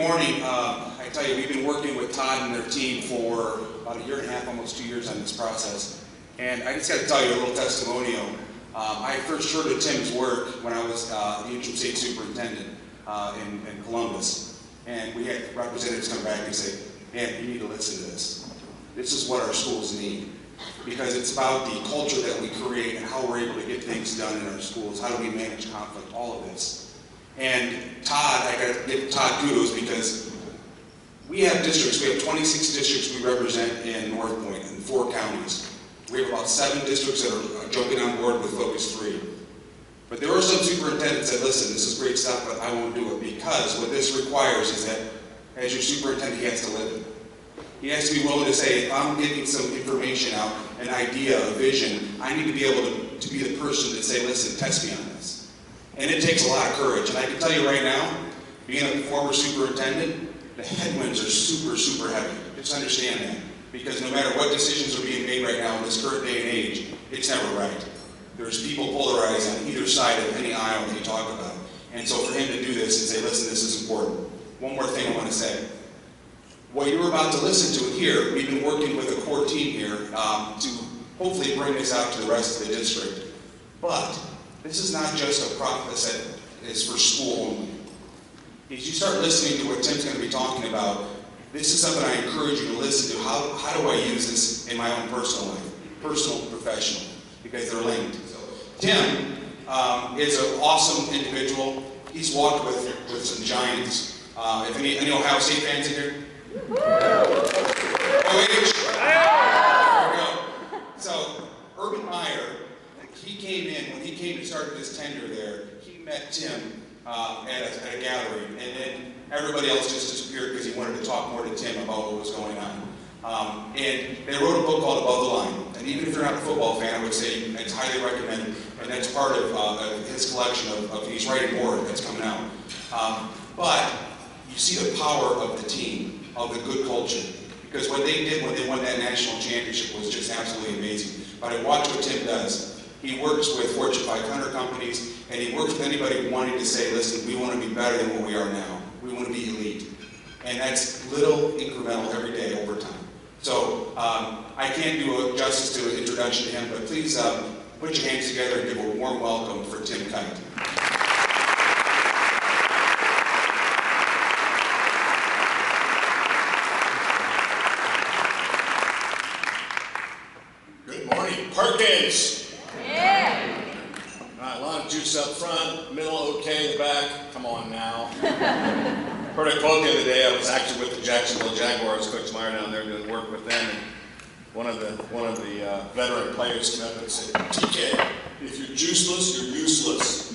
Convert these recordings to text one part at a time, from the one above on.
morning. I tell you, we've been working with Todd and their team for about a year and a half, almost 2 years on this process. And I just got to tell you a little testimonial. I first heard of Tim's work when I was the interim state superintendent in Columbus. And we had representatives come back and say, man, you need to listen to this. This is what our schools need. Because it's about the culture that we create and how we're able to get things done in our schools. How do we manage conflict, all of this. And Todd, I got to give Todd kudos because we have districts. We have 26 districts we represent in North Point in 4 counties. We have about 7 districts that are jumping on board with Focus 3. But there are some superintendents that, listen, this is great stuff, but I won't do it because what this requires is that as your superintendent, he has to live it. He has to be willing to say, if I'm getting some information out, an idea, a vision, I need to be able to be the person to say, listen, test me on this. And it takes a lot of courage. And I can tell you right now, being a former superintendent, the headwinds are super, super heavy. Just understand that. Because no matter what decisions are being made right now in this current day and age, it's never right. There's people polarized on either side of any aisle that you talk about. And so for him to do this and say, listen, this is important. One more thing I want to say. What you're about to listen to here, we've been working with a core team here to hopefully bring this out to the rest of the district. But this is not just a process that is for school only. As you start listening to what Tim's going to be talking about, this is something I encourage you to listen to. How do I use this in my own personal life, personal and professional, because they're linked. So, Tim is an awesome individual. He's walked with some giants. If any Ohio State fans in here? OH? There we go. So, Urban Meyer, he came in, when he came to start his tenure there, he met Tim at a gathering, and then everybody else just disappeared because he wanted to talk more to Tim about what was going on. And they wrote a book called Above the Line. And even if you're not a football fan, I would say it's highly recommended. And that's part of his collection of he's writing more that's coming out. But you see the power of the team, of the good culture. Because what they did when they won that national championship was just absolutely amazing. But I watch what Tim does. He works with Fortune 500 companies, and he works with anybody wanting to say, listen, we want to be better than what we are now. We want to be elite. And that's little incremental every day over time. So I can't do justice to an introduction to him, but please put your hands together and give a warm welcome for Tim Kight. Good morning, Perkins. Yeah. All right, a lot of juice up front, middle okay, the back. Come on now. Heard a quote the other day. I was actually with the Jacksonville Jaguars, Coach Meyer down there doing work with them, and one of the veteran players came up and said, "TK, if you're juiceless, you're useless."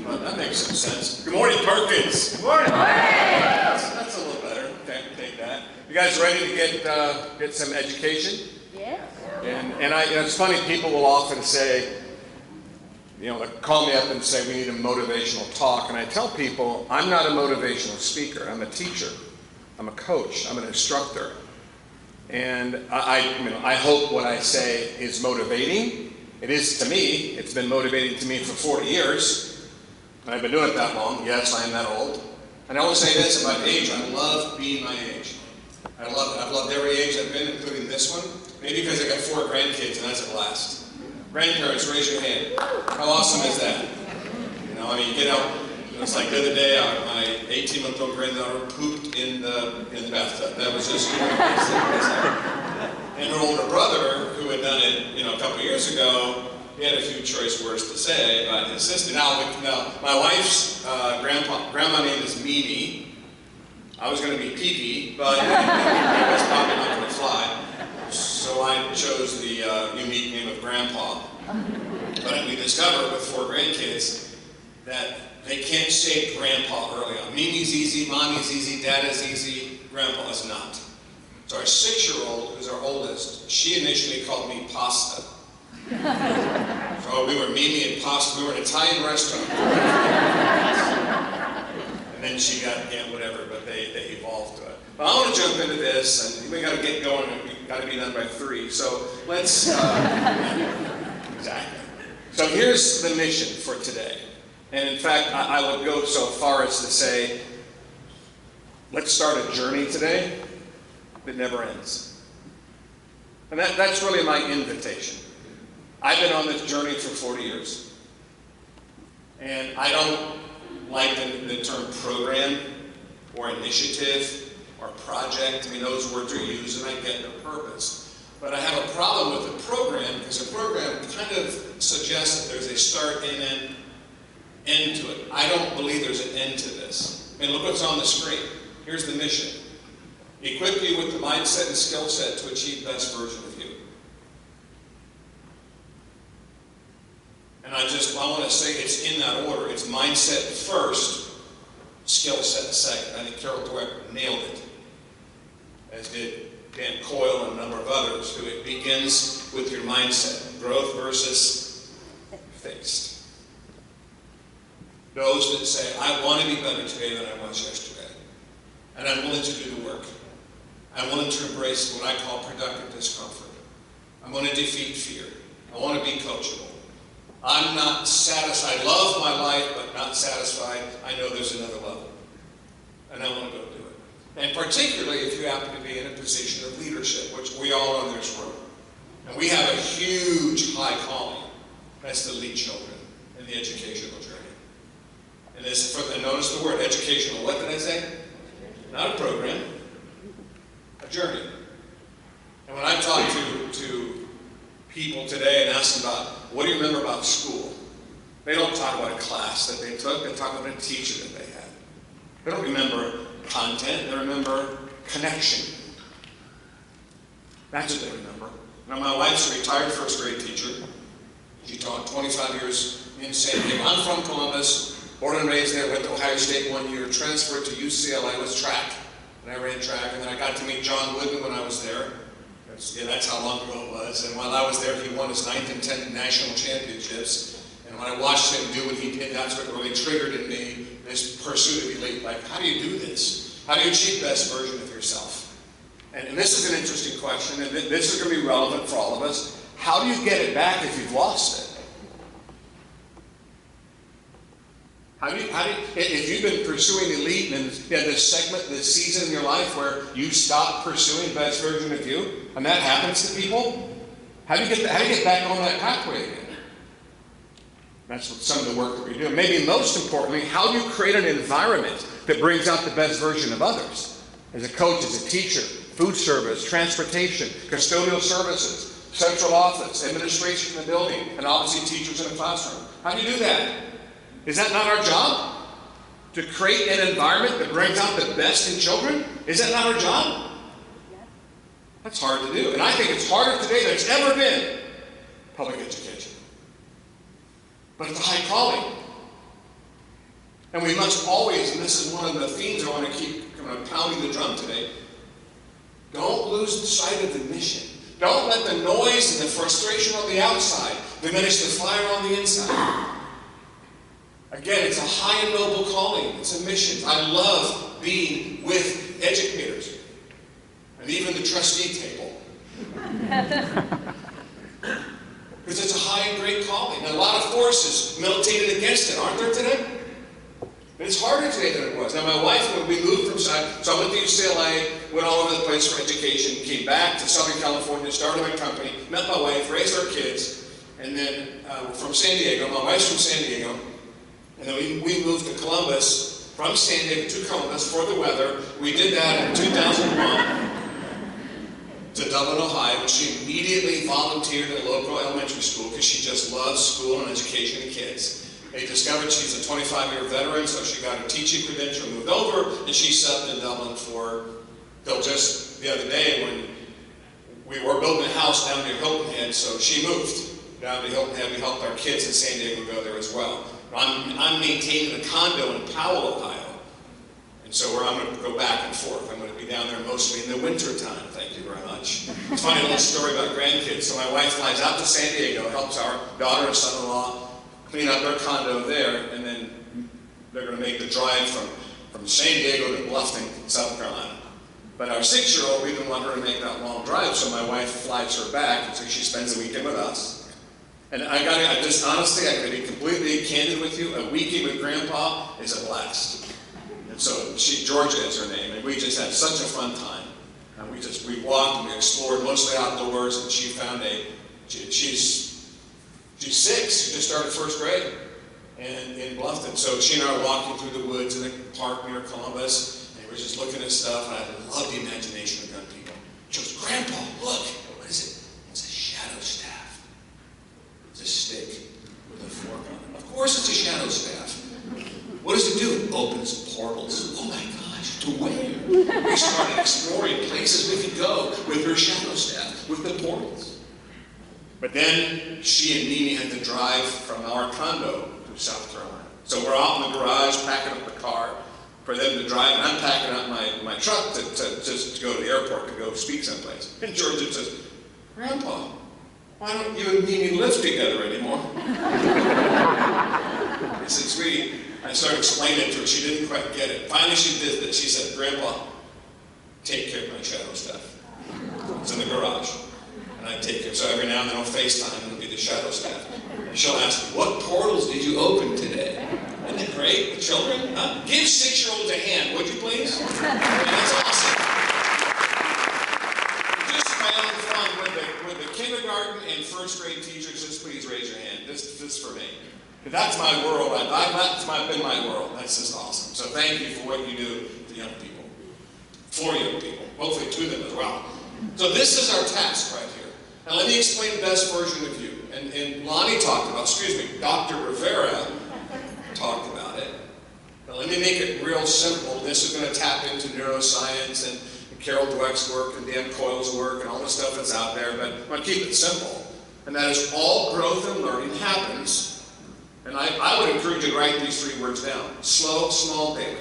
Well, that makes some sense. Good morning, Perkins. Good morning. That's a little better. Okay, take that. You guys ready to get some education? Yeah. And it's funny. People will often say, they call me up and say, we need a motivational talk. And I tell people, I'm not a motivational speaker. I'm a teacher. I'm a coach. I'm an instructor. And I hope what I say is motivating. It is to me. It's been motivating to me for 40 years. And I've been doing it that long. Yes, I am that old. And I always say this about age. I love being my age. I've loved every age I've been, including this one. Maybe because I got 4 grandkids, and that's a blast. Grandparents, raise your hand. How awesome is that? You get out. It's like the other day, my 18-month-old granddaughter pooped in the bathtub. That was just And her older brother, who had done it, a couple years ago, he had a few choice words to say about his sister. Now my wife's grandma name is Mimi. I was going to be Pee-Pee, but it was probably not going to fly. So I chose the unique name of Grandpa. But we discovered with 4 grandkids that they can't say Grandpa early on. Mimi's easy, Mommy's easy, Dada's easy, Grandpa is not. So our 6-year-old, who's our oldest, she initially called me Pasta. So we were Mimi and Pasta. We were in an Italian restaurant. And then she got, whatever, but they evolved to it. But I want to jump into this, and we got to get going. Got to be done by 3. So let's, exactly. So here's the mission for today. And in fact, I would go so far as to say, let's start a journey today that never ends. And that's really my invitation. I've been on this journey for 40 years. And I don't like the term program or initiative or project. I mean, those words are used and I get their purpose. But I have a problem with the program because a program kind of suggests that there's a start and an end to it. I don't believe there's an end to this. I mean, look what's on the screen. Here's the mission. Equip you with the mindset and skill set to achieve the best version of you. And I want to say it's in that order. It's mindset first, skill set second. I think Carol Dweck nailed it, as did Dan Coyle and a number of others, who it begins with your mindset. Growth versus fixed. Those that say, I want to be better today than I was yesterday. And I'm willing to do the work. I'm willing to embrace what I call productive discomfort. I'm going to defeat fear. I want to be coachable. I'm not satisfied. I love my life, but not satisfied. I know there's another level. And I want to go do it. And particularly if you happen to be in a position of leadership, which we all are in this room. And we have a huge high calling. That's to lead children in the educational journey. And notice the word educational. What did I say? Not a program. A journey. And when I talk to people today and ask them about, what do you remember about school? They don't talk about a class that they took. They talk about a teacher that they had. They don't remember content. They remember connection. That's what they remember. Now, my wife's a retired first grade teacher. She taught 25 years in San Diego. I'm from Columbus, born and raised there, went to Ohio State 1 year, transferred to UCLA with track. And I ran track, and then I got to meet John Wooden when I was there. That's how long ago it was. And while I was there, he won his 9th and 10th national championships. And when I watched him do what he did, that's what really triggered in me this pursuit of elite. Like, how do you do this? How do you achieve the best version of yourself? And this is an interesting question, and this is going to be relevant for all of us. How do you get it back if you've lost it? If you've been pursuing elite and you had this segment, this season in your life where you stop pursuing the best version of you, and that happens to people, how do you get back on that pathway again? That's what some of the work that we do. Maybe most importantly, how do you create an environment that brings out the best version of others? As a coach, as a teacher, food service, transportation, custodial services, central office, administration in the building, and obviously teachers in the classroom. How do you do that? Is that not our job? To create an environment that brings out the best in children? Is that not our job? That's hard to do. And I think it's harder today than it's ever been. Public education. But it's a high calling. And we must always, and this is one of the themes I want to keep kind of pounding the drum today, don't lose sight of the mission. Don't let the noise and the frustration on the outside diminish the fire on the inside. Again, it's a high and noble calling. It's a mission. I love being with educators. And even the trustee table. Because it's a high and great calling. And a lot of forces militated against it, aren't there today? But it's harder today than it was. Now, my wife, when we moved from so I went to UCLA, went all over the place for education, came back to Southern California, started my company, met my wife, raised our kids, and then from San Diego. My wife's from San Diego. And then we moved to Columbus, from San Diego to Columbus for the weather. We did that in 2001 to Dublin, Ohio. She immediately volunteered at a local elementary school because she just loves school and education and kids. They discovered she's a 25-year veteran, so she got her teaching credential, moved over, and she settled in Dublin till just the other day when we were building a house down near Hilton Head, so she moved down to Hilton Head. We helped our kids in San Diego go there as well. I'm maintaining a condo in Powell, Ohio. And so I'm going to go back and forth. I'm going to be down there mostly in the winter time. Thank you very much. It's a funny little story about grandkids. So my wife flies out to San Diego, helps our daughter and son-in-law clean up their condo there, and then they're going to make the drive from San Diego to Bluffton, South Carolina. But our 6-year-old, we didn't want her to make that long drive, so my wife flies her back, and so she spends the weekend with us. And I got to be completely candid with you, a weekend with Grandpa is a blast. so Georgia is her name, and we just had such a fun time. And we walked and we explored, mostly outdoors, and she found she's 6, she just started 1st grade in Bluffton. So she and I were walking through the woods in a park near Columbus, and we were just looking at stuff, and I love the imagination of young people. She goes, "Grandpa, look." What is it? It's a shadow staff. It's a stick with a fork on it. Of course it's a shadow staff. What does it do? It opens portals. Oh my gosh, to where? We started exploring places we could go with her shadow staff, with the portals. But then she and Nene had to drive from our condo to South Carolina. So we're out in the garage packing up the car for them to drive, and I'm packing up my truck to just to go to the airport to go speak someplace. And Georgia says, "Grandpa, why don't you and Nene live together anymore?" I said, "Sweetie," I started explaining it to her. She didn't quite get it. Finally, she did it. She said, "Grandpa, take care of my shadow stuff. It's in the garage." And I take care. So every now and then on FaceTime, it'll be the shadow staff. And she'll ask me, "What portals did you open today?" Isn't that great? The children? Huh? Give 6-year-olds a hand, would you please? I mean, that's awesome. Just my own fun with the kindergarten and 1st grade teachers, just please raise your hand. This for me. That's my world. That's been my world. That's just awesome. So thank you for what you do to young people. For young people. Hopefully to them as well. So this is our task right here. Now let me explain the best version of you. And Lonnie talked about, Dr. Rivera talked about it. Now let me make it real simple. This is going to tap into neuroscience and Carol Dweck's work and Dan Coyle's work and all the stuff that's out there, but I'm going to keep it simple. And that is all growth and learning happens. And I would encourage you to write these 3 words down. Slow, small, daily.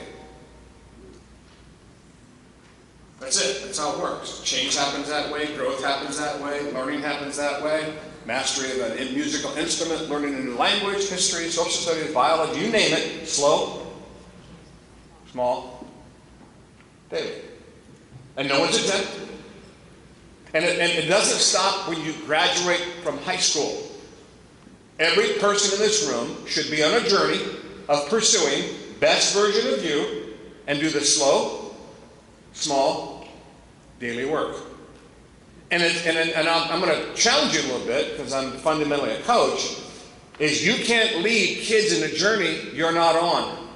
That's it. That's how it works. Change happens that way. Growth happens that way. Learning happens that way. Mastery of a musical instrument, learning a new language, history, social studies, biology, you name it. Slow, small, daily. And no one's exempt. And it doesn't stop when you graduate from high school. Every person in this room should be on a journey of pursuing best version of you and do the slow, small, daily work. And I'm going to challenge you a little bit, because I'm fundamentally a coach, is you can't lead kids in a journey you're not on.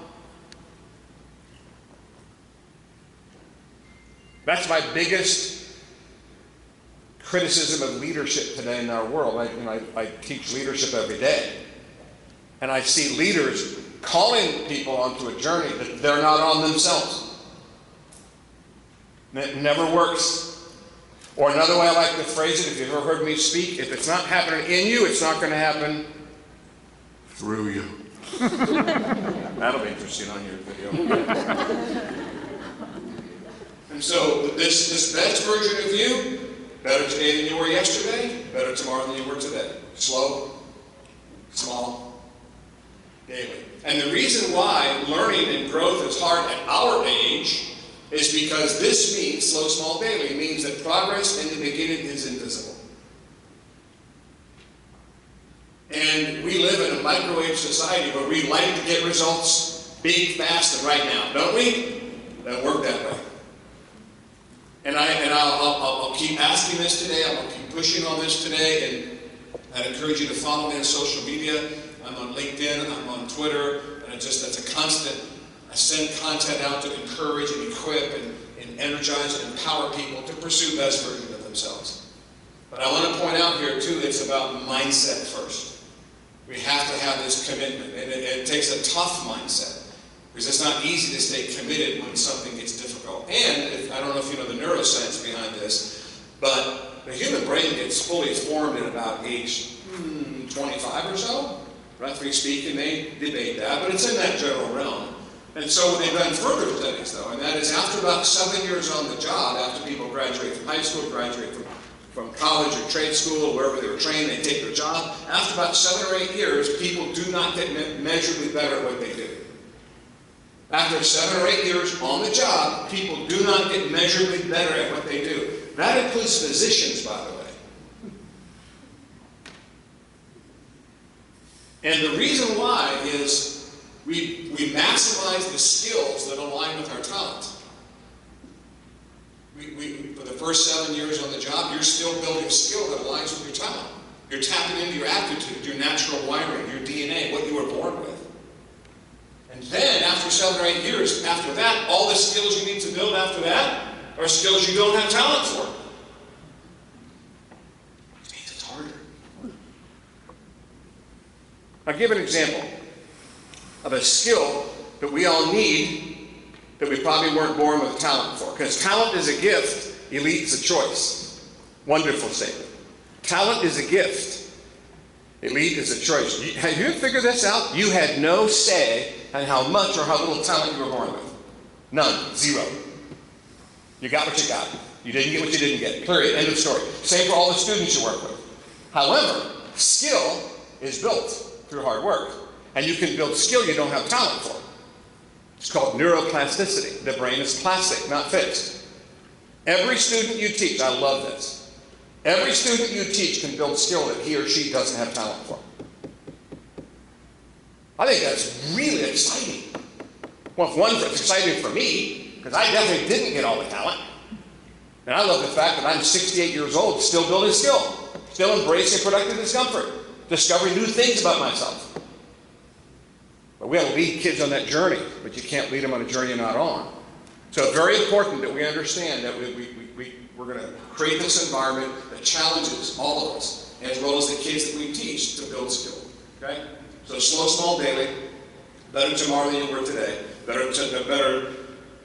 That's my biggest criticism of leadership today in our world. I teach leadership every day. And I see leaders calling people onto a journey that they're not on themselves. And it never works. Or another way I like to phrase it, if you've ever heard me speak, if it's not happening in you, it's not going to happen through you. That'll be interesting on your video. And so this best version of you, better today than you were yesterday, better tomorrow than you were today. Slow, small, daily. And the reason why learning and growth is hard at our age is because this means, slow, small, daily, means that progress in the beginning is invisible. And we live in a microwave society where we like to get results big, fast, and right now, don't we? Doesn't work that way. And I'll keep asking this today, I'll keep pushing on this today, and I'd encourage you to follow me on social media. I'm on LinkedIn, I'm on Twitter, and that's a constant. I send content out to encourage and equip and energize and empower people to pursue best version of themselves. But I want to point out here too, it's about mindset first. We have to have this commitment, and it takes a tough mindset, because it's not easy to stay committed when something gets difficult. And I don't know if you know the neuroscience behind this, but the human brain gets fully formed at about age 25 or so. Roughly speaking, they debate that, but it's in that general realm. And so they've done further studies, though, and that is after about 7 years on the job, after people graduate from high school, graduate from college or trade school, or wherever they were trained, they take their job. After about 7 or 8 years, people do not get measurably better at what they do. After 7 or 8 years on the job, people do not get measurably better at what they do. That includes physicians, by the way. And the reason why is We maximize the skills that align with our talent. For the first 7 years on the job, you're still building skill that aligns with your talent. You're tapping into your aptitude, your natural wiring, your DNA, what you were born with. And then, after 7 or 8 years, after that, all the skills you need to build after that are skills you don't have talent for. Which means it's harder. I'll give an example of a skill that we all need that we probably weren't born with talent for. Because talent is a gift, elite is a choice. Wonderful statement. Talent is a gift, elite is a choice. Have you figured this out? You had no say on how much or how little talent you were born with. None. Zero. You got what you got. You didn't get what you didn't get. Period. End of story. Same for all the students you work with. However, skill is built through hard work. And you can build skill you don't have talent for. It's called neuroplasticity. The brain is plastic, not fixed. Every student you teach, I love this. Every student you teach can build skill that he or she doesn't have talent for. I think that's really exciting. Well, for one, it's exciting for me, because I definitely didn't get all the talent. And I love the fact that I'm 68 years old, still building skill, still embracing productive discomfort, discovering new things about myself. But we have to lead kids on that journey, but you can't lead them on a journey you're not on. So it's very important that we understand that we're going to create this environment that challenges all of us, as well as the kids that we teach, to build skill. Okay? So slow, small, daily. Better tomorrow than you were today. Better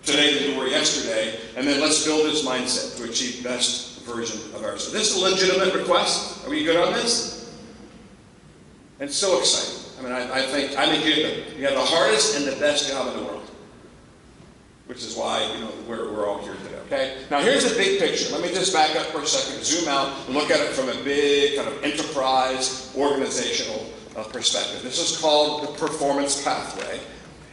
today than you were yesterday. And then let's build this mindset to achieve best version of ourselves. This is a legitimate request. Are we good on this? And so exciting. I mean, I think you have the hardest and the best job in the world, which is why we're all here today. Okay. Now here's a big picture. Let me just back up for a second, zoom out, and look at it from a big kind of enterprise, organizational perspective. This is called the performance pathway,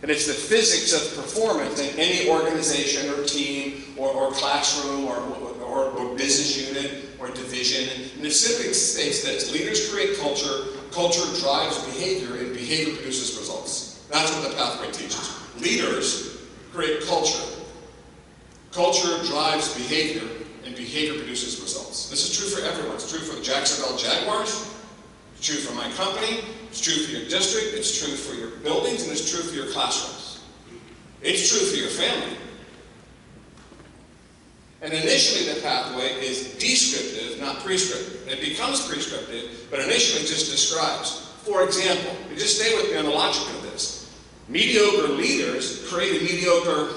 and it's the physics of performance in any organization or team or classroom or business unit or division. And it simply states that leaders create culture. Culture drives behavior, and behavior produces results. That's what the pathway teaches. Leaders create culture. Culture drives behavior, and behavior produces results. This is true for everyone. It's true for the Jacksonville Jaguars. It's true for my company. It's true for your district. It's true for your buildings, and it's true for your classrooms. It's true for your family. And initially the pathway is descriptive, not prescriptive. It becomes prescriptive, but initially just describes. For example, you just stay with me on the logic of this. Mediocre leaders create a mediocre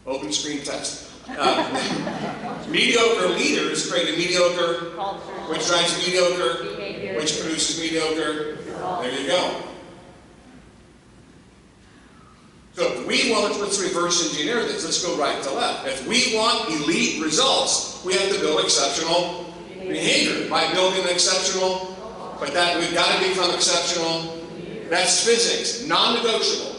open screen test. Mediocre leaders create a mediocre, which drives mediocre, which produces mediocre. There you go. So if we want, let's reverse engineer this. Let's go right to left. If we want elite results, we have to build exceptional behavior. By building exceptional, but that we've got to become exceptional. That's physics, non-negotiable.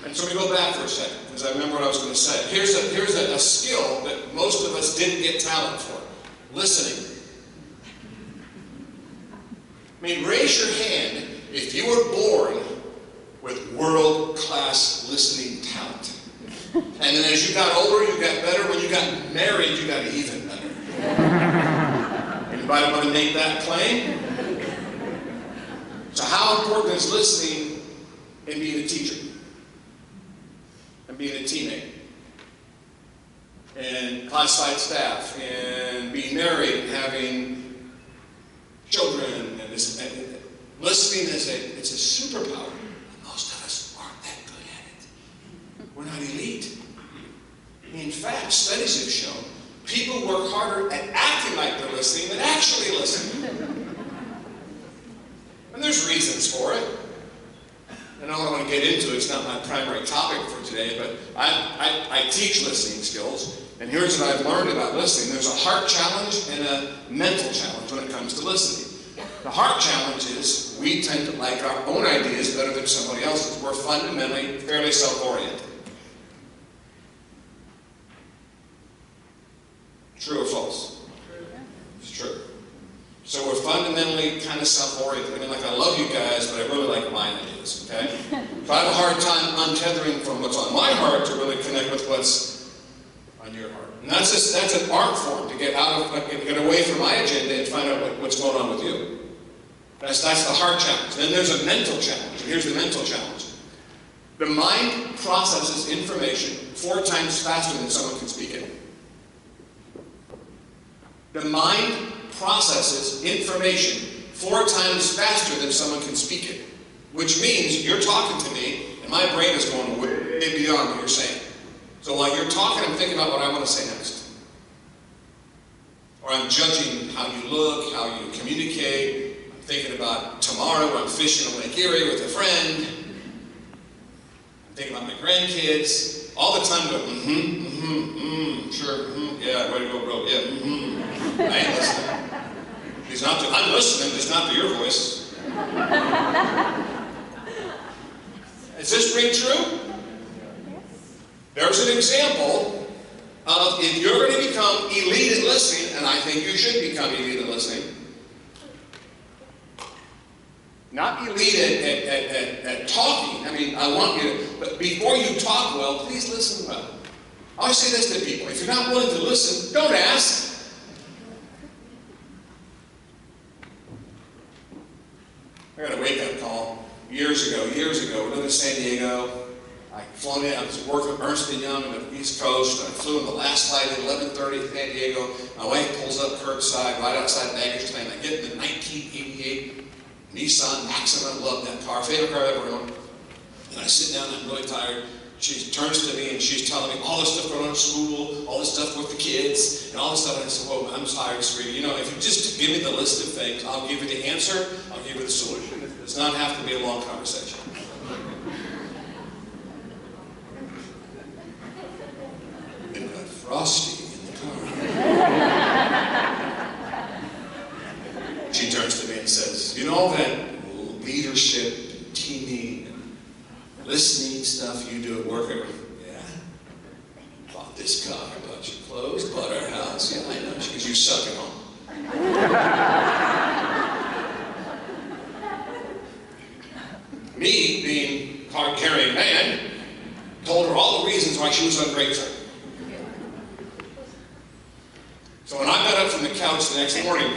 And so we go back for a second, because I remember what I was going to say. Here's a skill that most of us didn't get talent for. Listening. I mean, raise your hand if you were born with world-class listening talent. And then as you got older, you got better. When you got married, you got even better. Anybody want to make that claim? So how important is listening in being a teacher? And being a teammate? And classified staff? And being married and having children? And listening is it's a superpower. Most of us aren't that good at it. We're not elite. In fact, studies have shown people work harder at acting like they're listening than actually listening. And there's reasons for it. And I don't want to get into it, it's not my primary topic for today, but I teach listening skills, and here's what I've learned about listening. There's a heart challenge and a mental challenge when it comes to listening. The heart challenge is we tend to like our own ideas better than somebody else's. We're fundamentally fairly self-oriented. True or false? It's true. So we're fundamentally kind of self-oriented. I mean, like, I love you guys, but I really like my ideas, okay? So I have a hard time untethering from what's on my heart to really connect with what's on your heart. And that's an art form to get away from my agenda and find out what's going on with you. That's the hard challenge. Then there's a mental challenge. And here's the mental challenge. The mind processes information 4 times faster than someone can speak it. The mind processes information 4 times faster than someone can speak it. Which means you're talking to me, and my brain is going way beyond what you're saying. So while you're talking, I'm thinking about what I want to say next. Or I'm judging how you look, how you communicate. I'm thinking about tomorrow when I'm fishing on Lake Erie with a friend. I'm thinking about my grandkids. All the time going, sure, yeah, way to go, bro, yeah, I ain't listening. I'm listening, just not to your voice. Is this ring true? There's an example of if you're going to become elite at listening, and I think you should become elite at listening. Not elite at talking. I mean, I want you to, but before you talk well, please listen well. I always say this to people. If you're not willing to listen, don't ask. I got a wake-up call years ago. We lived in San Diego. I flown in. I was working with Ernst & Young on the East Coast. I flew in the last flight at 11:30 to San Diego. My wife pulls up curbside right outside baggage claim. I get in the 1988 Nissan Maxima. Love that car. Favorite car I've ever owned. And I sit down. I'm really tired. She turns to me and she's telling me all this stuff going on at school, all this stuff with the kids, and all this stuff. And I said, "Whoa, I'm tired, sweetie. You know, if you just give me the list of things, I'll give you the answer. I'll give you the solution. It does not have to be a long conversation." It got frosty in the car. She turns to me and says, "You know that leadership, teaming, listening stuff you do at work?" "Yeah. Bought this car, bought your clothes, bought our house." "Yeah, I know." She goes, "You suck at home." Me, being a card-carrying man, told her all the reasons why she was ungrateful. So when I got up from the couch the next morning,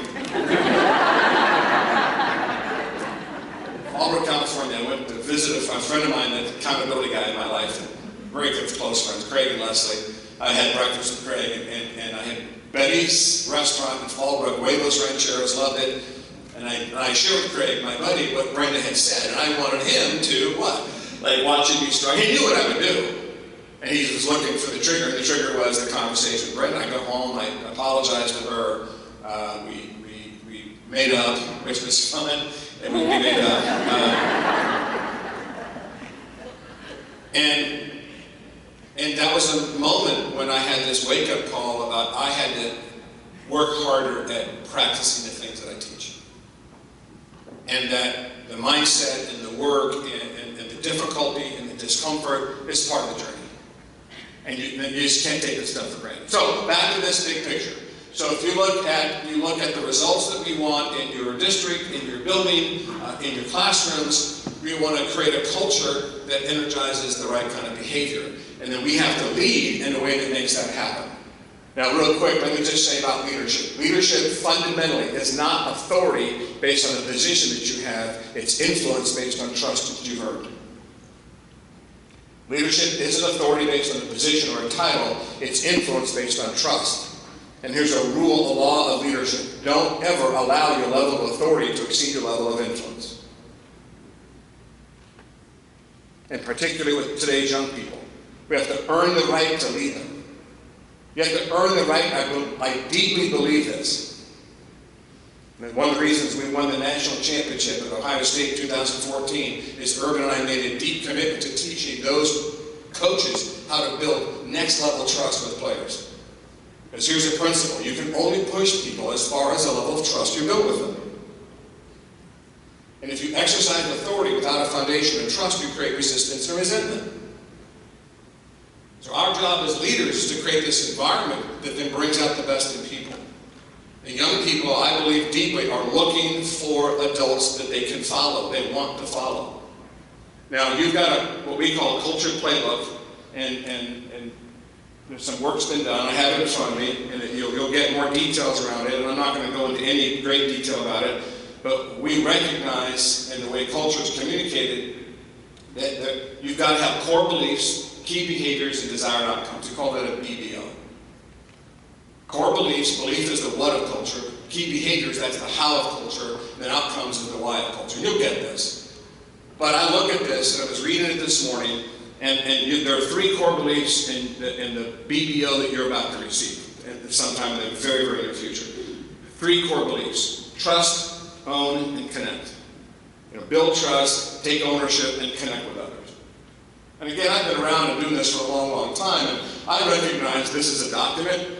Albert, California, I went to visit a friend of mine, the accountability guy in my life, and very good close friends, Craig and Leslie. I had breakfast with Craig, and I had Betty's restaurant in Fallbrook, Huevos Rancheros, loved it. And I shared with Craig, my buddy, what Brenda had said, and I wanted him to, what? Like, watch it be strong. He knew what I would do. And he was looking for the trigger, and the trigger was the conversation with Brenda. I go home, I apologized to her, we made up, which was fun, and we made up. And that was a moment when I had this wake-up call about I had to work harder at practicing the things that I teach. And that the mindset and the work and the difficulty and the discomfort is part of the journey. And you just can't take this stuff for granted. So back to this big picture. So if you look at the results that we want in your district, in your building, in your classrooms, we want to create a culture that energizes the right kind of behavior. And then we have to lead in a way that makes that happen. Now, real quick, let me just say about leadership. Leadership fundamentally is not authority based on the position that you have. It's influence based on trust that you've earned. Leadership isn't authority based on a position or a title. It's influence based on trust. And here's a rule, a law of leadership. Don't ever allow your level of authority to exceed your level of influence. And particularly with today's young people. We have to earn the right to lead them. You have to earn the right. I deeply believe this. And one of the reasons we won the national championship at Ohio State 2014 is Urban and I made a deep commitment to teaching those coaches how to build next level trust with players. Because here's the principle. You can only push people as far as the level of trust you build with them. And if you exercise authority without a foundation of trust, you create resistance and resentment. So our job as leaders is to create this environment that then brings out the best in people. The young people, I believe deeply, are looking for adults that they can follow, they want to follow. Now, you've got what we call a culture playbook, and there's some work's been done. I have it in front of me, and you'll get more details around it, and I'm not going to go into any great detail about it, but we recognize in the way culture is communicated that you've got to have core beliefs, key behaviors, and desired outcomes. We call that a BBO. Core beliefs, belief is the what of culture. Key behaviors, that's the how of culture. And then outcomes is the why of culture. You'll get this. But I look at this, and I was reading it this morning, and there are 3 core beliefs in the BBO that you're about to receive sometime in the very, very near future. 3 core beliefs: trust, own, and connect. Build trust, take ownership, and connect with others. And again, I've been around and doing this for a long, long time, and I recognize this is a document.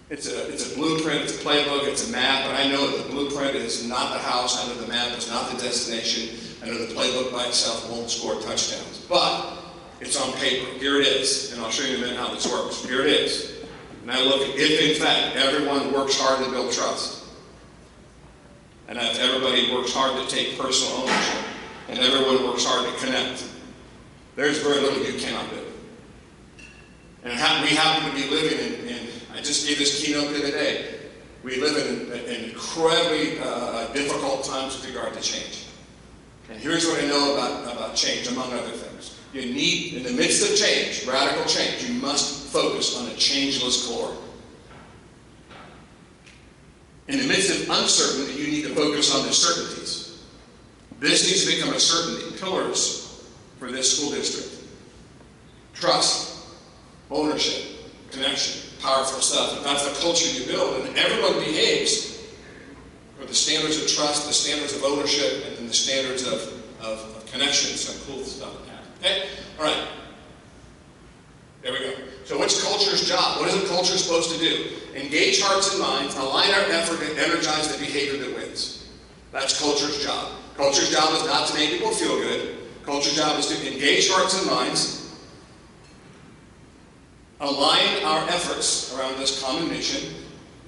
It's a blueprint, it's a playbook, it's a map, but I know that the blueprint is not the house, I know the map is not the destination, I know the playbook by itself won't score touchdowns. But it's on paper. Here it is, and I'll show you in a minute how this works. Here it is. And I look at if, in fact, everyone works hard to build trust, and if everybody works hard to take personal ownership, and everyone works hard to connect, there's very little you cannot do. And we happen to be living in I just gave this keynote the other day. We live in incredibly difficult times with regard to change. And here's what I know about change, among other things. You need, in the midst of change, radical change, you must focus on a changeless core. In the midst of uncertainty, you need to focus on the certainties. This needs to become a certainty, pillars for this school district. Trust, ownership, connection. Powerful stuff. And that's the culture you build. And everyone behaves for the standards of trust, the standards of ownership, and then the standards of connections and cool stuff. Okay? All right. There we go. So what's culture's job? What is a culture supposed to do? Engage hearts and minds, align our effort, and energize the behavior that wins. That's culture's job. Culture's job is not to make people feel good. Culture's job is to engage hearts and minds, align our efforts around this common mission,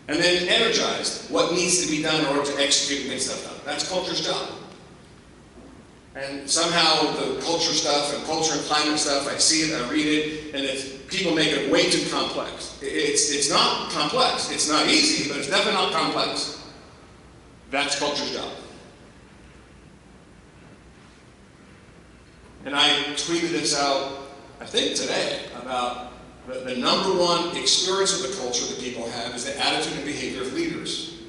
and then energize what needs to be done in order to execute and get stuff done. That's culture's job. And somehow the culture stuff and culture and climate stuff, I see it, I read it, and people make it way too complex. It's not complex. It's not easy, but it's definitely not complex. That's culture's job. And I tweeted this out, I think today, about the number one experience of the culture that people have is the attitude and behavior of leaders.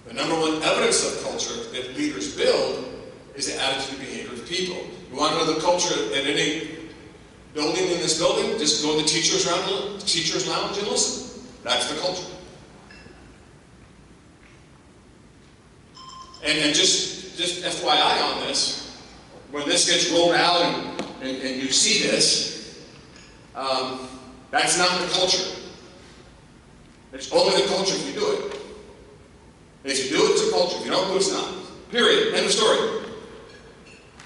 The number one evidence of culture that leaders build is the attitude and behavior of people. You want to know the culture at any building in this building? Just go in the teacher's lounge and listen. That's the culture. And just FYI on this, when this gets rolled out and you see this, that's not the culture. It's only the culture if you do it. If you do it, it's a culture. If you don't do it, it's not. Period. End of story.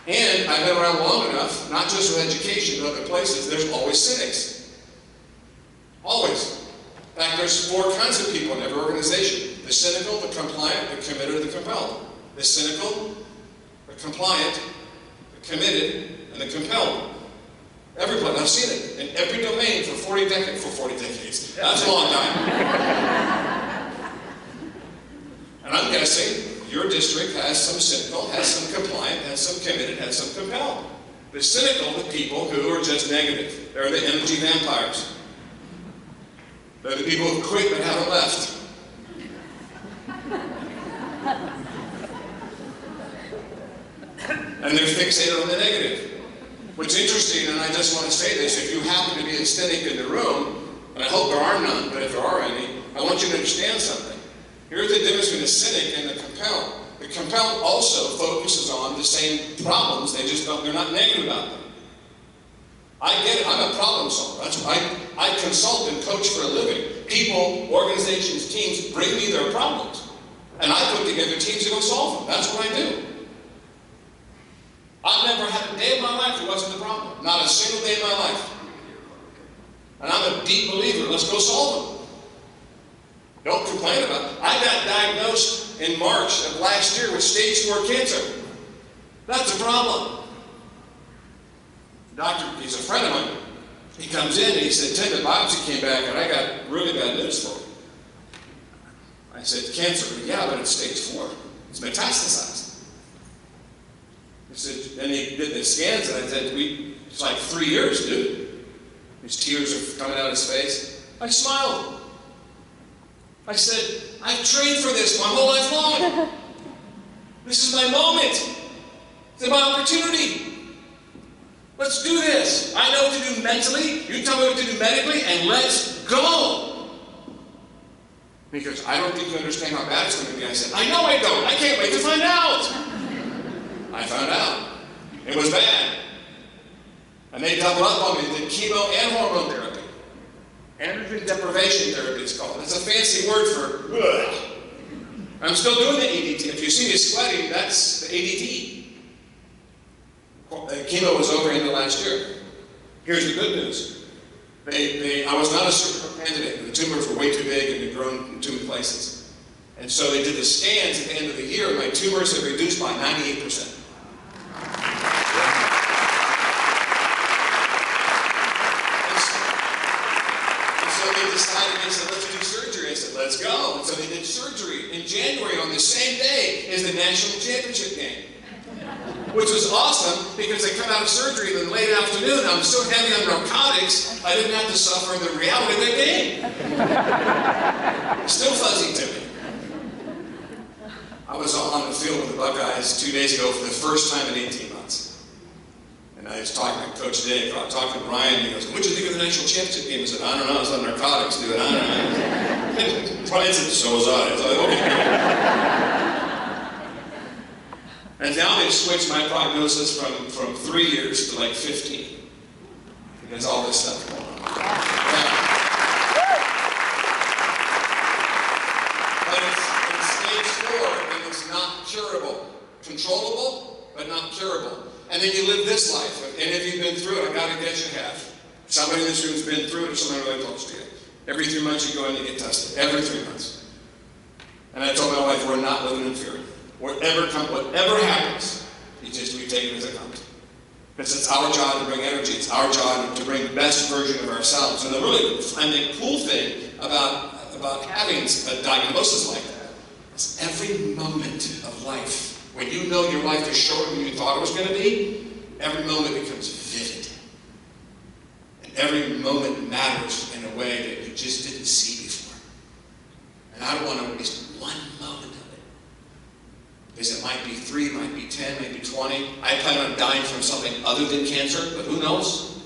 And I've been around long enough, not just with education, but other places, there's always cynics. Always. In fact, there's 4 kinds of people in every organization. The cynical, the compliant, the committed, the compelled. The cynical, the compliant, the committed, and the compelled. Everybody, I've seen it in every domain for 40 decades. That's a long time. And I'm guessing your district has some cynical, has some compliant, has some committed, has some compelled. The cynical, the people who are just negative. They're the energy vampires. They're the people who quit but haven't left. And they're fixated on the negative. What's interesting, and I just want to say this, if you happen to be a cynic in the room, and I hope there are none, but if there are any, I want you to understand something. Here's the difference between the cynic and the compelled. The compelled also focuses on the same problems, they're not negative about them. I get it, I'm a problem solver. That's why I consult and coach for a living. People, organizations, teams bring me their problems. And I put together teams to go solve them. That's what I do. I've never had a day of my life that wasn't the problem. Not a single day of my life. And I'm a deep believer. Let's go solve them. Don't complain about. I got diagnosed in March of last year with stage 4 cancer. That's a problem. The doctor, he's a friend of mine. He comes in and he said, Tim, the biopsy came back and I got really bad news for you. I said, cancer? Yeah, but it's stage 4. It's metastasized. He said, and he did the scans and I said, it's like 3 years, dude. His tears are coming out of his face. I smiled. I said, I've trained for this my whole life long. This is my moment. It's my opportunity. Let's do this. I know what to do mentally. You tell me what to do medically, and let's go. Because I don't think you understand how bad it's going to be. I said, I know I don't. I can't wait to find out. I found out. It was bad. And they doubled up on me. They did chemo and hormone therapy. Androgen deprivation therapy, it's called. It's a fancy word for, ugh. I'm still doing the ADT. If you see me sweating, that's the ADT. Chemo was over in the last year. Here's the good news. I was not a surgical candidate. The tumors were way too big and had grown in too many places. And so they did the scans at the end of the year, and my tumors have reduced by 98%. They said, let's do surgery. I said, let's go. And so they did surgery in January on the same day as the national championship game. Which was awesome because they come out of surgery in the late afternoon. I'm so heavy on narcotics, I didn't have to suffer the reality of the game. Still fuzzy to me. I was on the field with the Buckeyes 2 days ago for the first time in 18 months. And I was talking to Coach Dave, I was talking to Brian, and he goes, what'd you think of the national championship game? I said, I don't know, I was on narcotics, dude, I don't know. Brian said, so was I. I was like, okay. And now they've switched my prognosis from 3 years to like 15. Because all this stuff going on. Yeah. But it's stage 4, and it's not curable. Controllable, but not curable. And then you live this life. And if you've been through it, I got to get you have. Somebody in this room has been through it, or somebody really close to you. Every 3 months you go in and you get tested. Every 3 months. And I told my wife, we're not living in fear. Whatever happens, we take it as it comes. Because it's our job to bring energy. It's our job to bring the best version of ourselves. And the really cool thing about having a diagnosis like that is every moment of life, when you know your life is shorter than you thought it was going to be, every moment becomes vivid. And every moment matters in a way that you just didn't see before. And I don't want to waste one moment of it. Because it might be 3, might be 10, maybe 20. I plan on dying from something other than cancer, but who knows?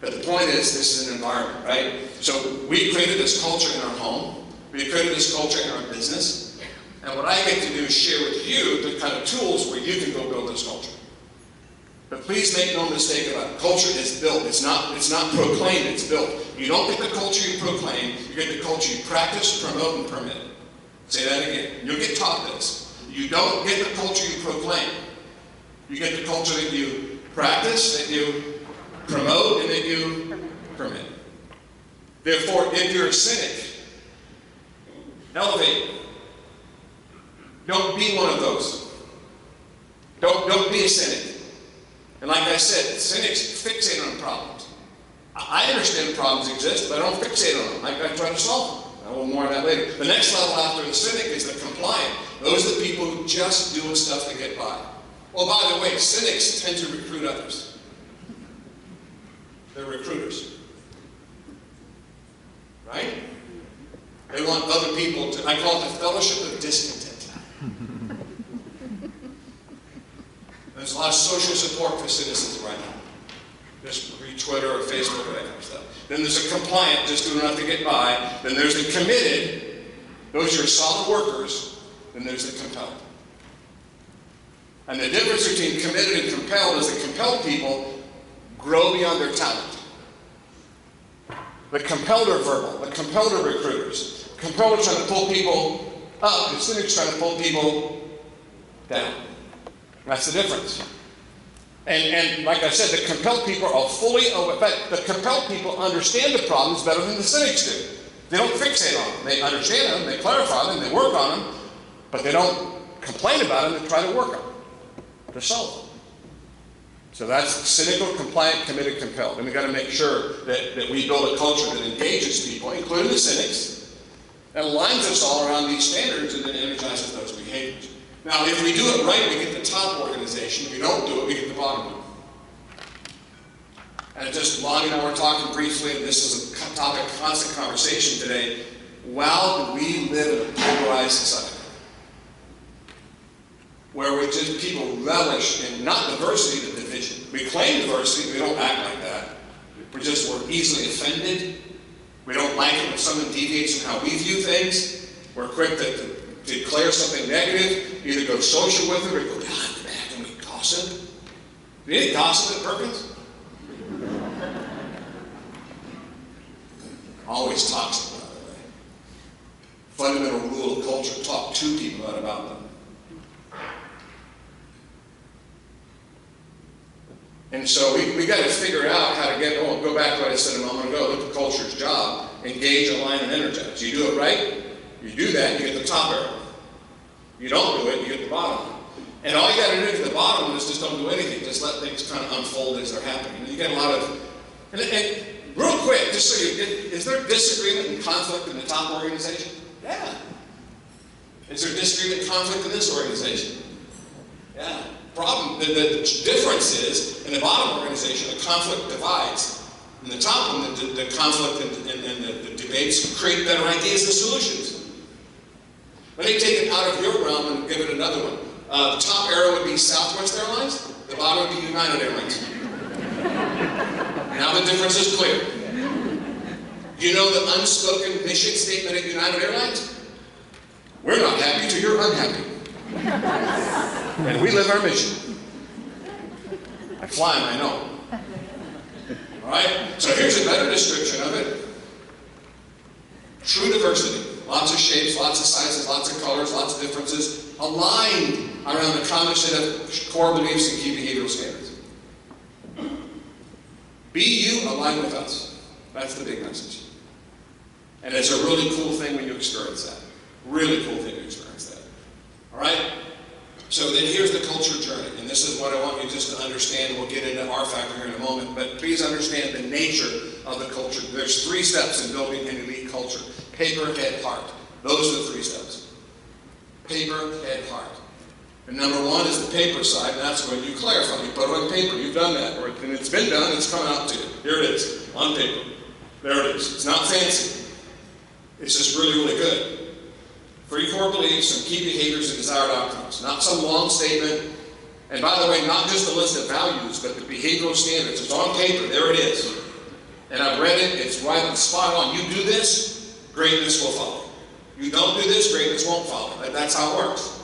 But the point is, this is an environment, right? So we created this culture in our home. We created this culture in our business. And what I get to do is share with you the kind of tools where you can go build this culture. But please make no mistake about it. Culture is built. It's not proclaimed, it's built. You don't get the culture you proclaim, you get the culture you practice, promote, and permit. Say that again. You'll get taught this. You don't get the culture you proclaim. You get the culture that you practice, that you promote, and that you permit. Therefore, if you're a cynic, elevate. Don't be one of those. Don't be a cynic. And like I said, cynics fixate on problems. I understand problems exist, but I don't fixate on them. I try to solve them. I will more on that later. The next level after the cynic is the compliant. Those are the people who just do stuff to get by. Well, by the way, cynics tend to recruit others. They're recruiters. Right? They want other people to, I call it the fellowship of discontent. There's a lot of social support for citizens right now. Just read Twitter or Facebook or that kind of stuff. Then there's a compliant, just doing enough to get by. Then there's the committed. Those are solid workers. Then there's the compelled. And the difference between committed and compelled is the compelled people grow beyond their talent. The compelled are verbal. The compelled are recruiters. The compelled are trying to pull people up. The cynic's trying to pull people down. That's the difference. And like I said, the compelled people are fully aware. In fact, the compelled people understand the problems better than the cynics do. They don't fixate on them. They understand them, they clarify them, they work on them, but they don't complain about them, they try to work on them, to solve them. So that's cynical, compliant, committed, compelled. And we've got to make sure that we build a culture that engages people, including the cynics, and aligns us all around these standards and then energizes those behaviors. Now, if we do it right, we get the top organization. If we don't do it, we get the bottom one. And just Lonnie and I were talking briefly, and this is a topic of constant conversation today. Wow, do we live in a polarized society where we just people relish in not diversity, but division. We claim diversity, but we don't act like that. We're easily offended. We don't like it when someone deviates from how we view things. We're quick to declare something negative, either go social with it or go behind the back and we gossip. Do you need gossip at Perkins? Always toxic, by the way. Fundamental rule of culture, talk to people, not about them. And so we got to figure out how to go back to what I said a moment ago, look at culture's job, engage, align, and energize. You do it right, you do that, you get the top arrow. You don't do it, you get the bottom one. And all you got to do to get the bottom one is just don't do anything. Just let things kind of unfold as they're happening. You get a lot of, and real quick, just so you get, is there disagreement and conflict in the top organization? Yeah. Is there disagreement and conflict in this organization? Yeah. The difference is, in the bottom organization, the conflict divides. In the top one, the conflict and the debates create better ideas and solutions. Let me take it out of your realm and give it another one. The top arrow would be Southwest Airlines. The bottom would be United Airlines. Now the difference is clear. You know the unspoken mission statement at United Airlines? We're not happy till you're unhappy. And we live our mission. I fly and I know. All right? So here's a better description of it. True diversity. Lots of shapes, lots of sizes, lots of colors, lots of differences, aligned around a common set of core beliefs and key behavioral standards. Be you, align with us. That's the big message. And it's a really cool thing when you experience that. Really cool thing to experience that. All right? So then here's the culture journey. And this is what I want you just to understand. We'll get into our factor here in a moment. But please understand the nature of the culture. There's 3 steps in building an elite culture. Paper, head, heart. Those are the 3 steps. Paper, head, heart. And number 1 is the paper side, and that's when you clarify. You put it on paper. You've done that. And it's been done. It's coming out to you. Here it is, on paper. There it is. It's not fancy. It's just really, really good. 3 core beliefs, some key behaviors and desired outcomes. Not some long statement. And by the way, not just a list of values, but the behavioral standards. It's on paper. There it is. And I've read it. It's right on spot on. You do this, greatness will follow. You don't do this, greatness won't follow. That's how it works.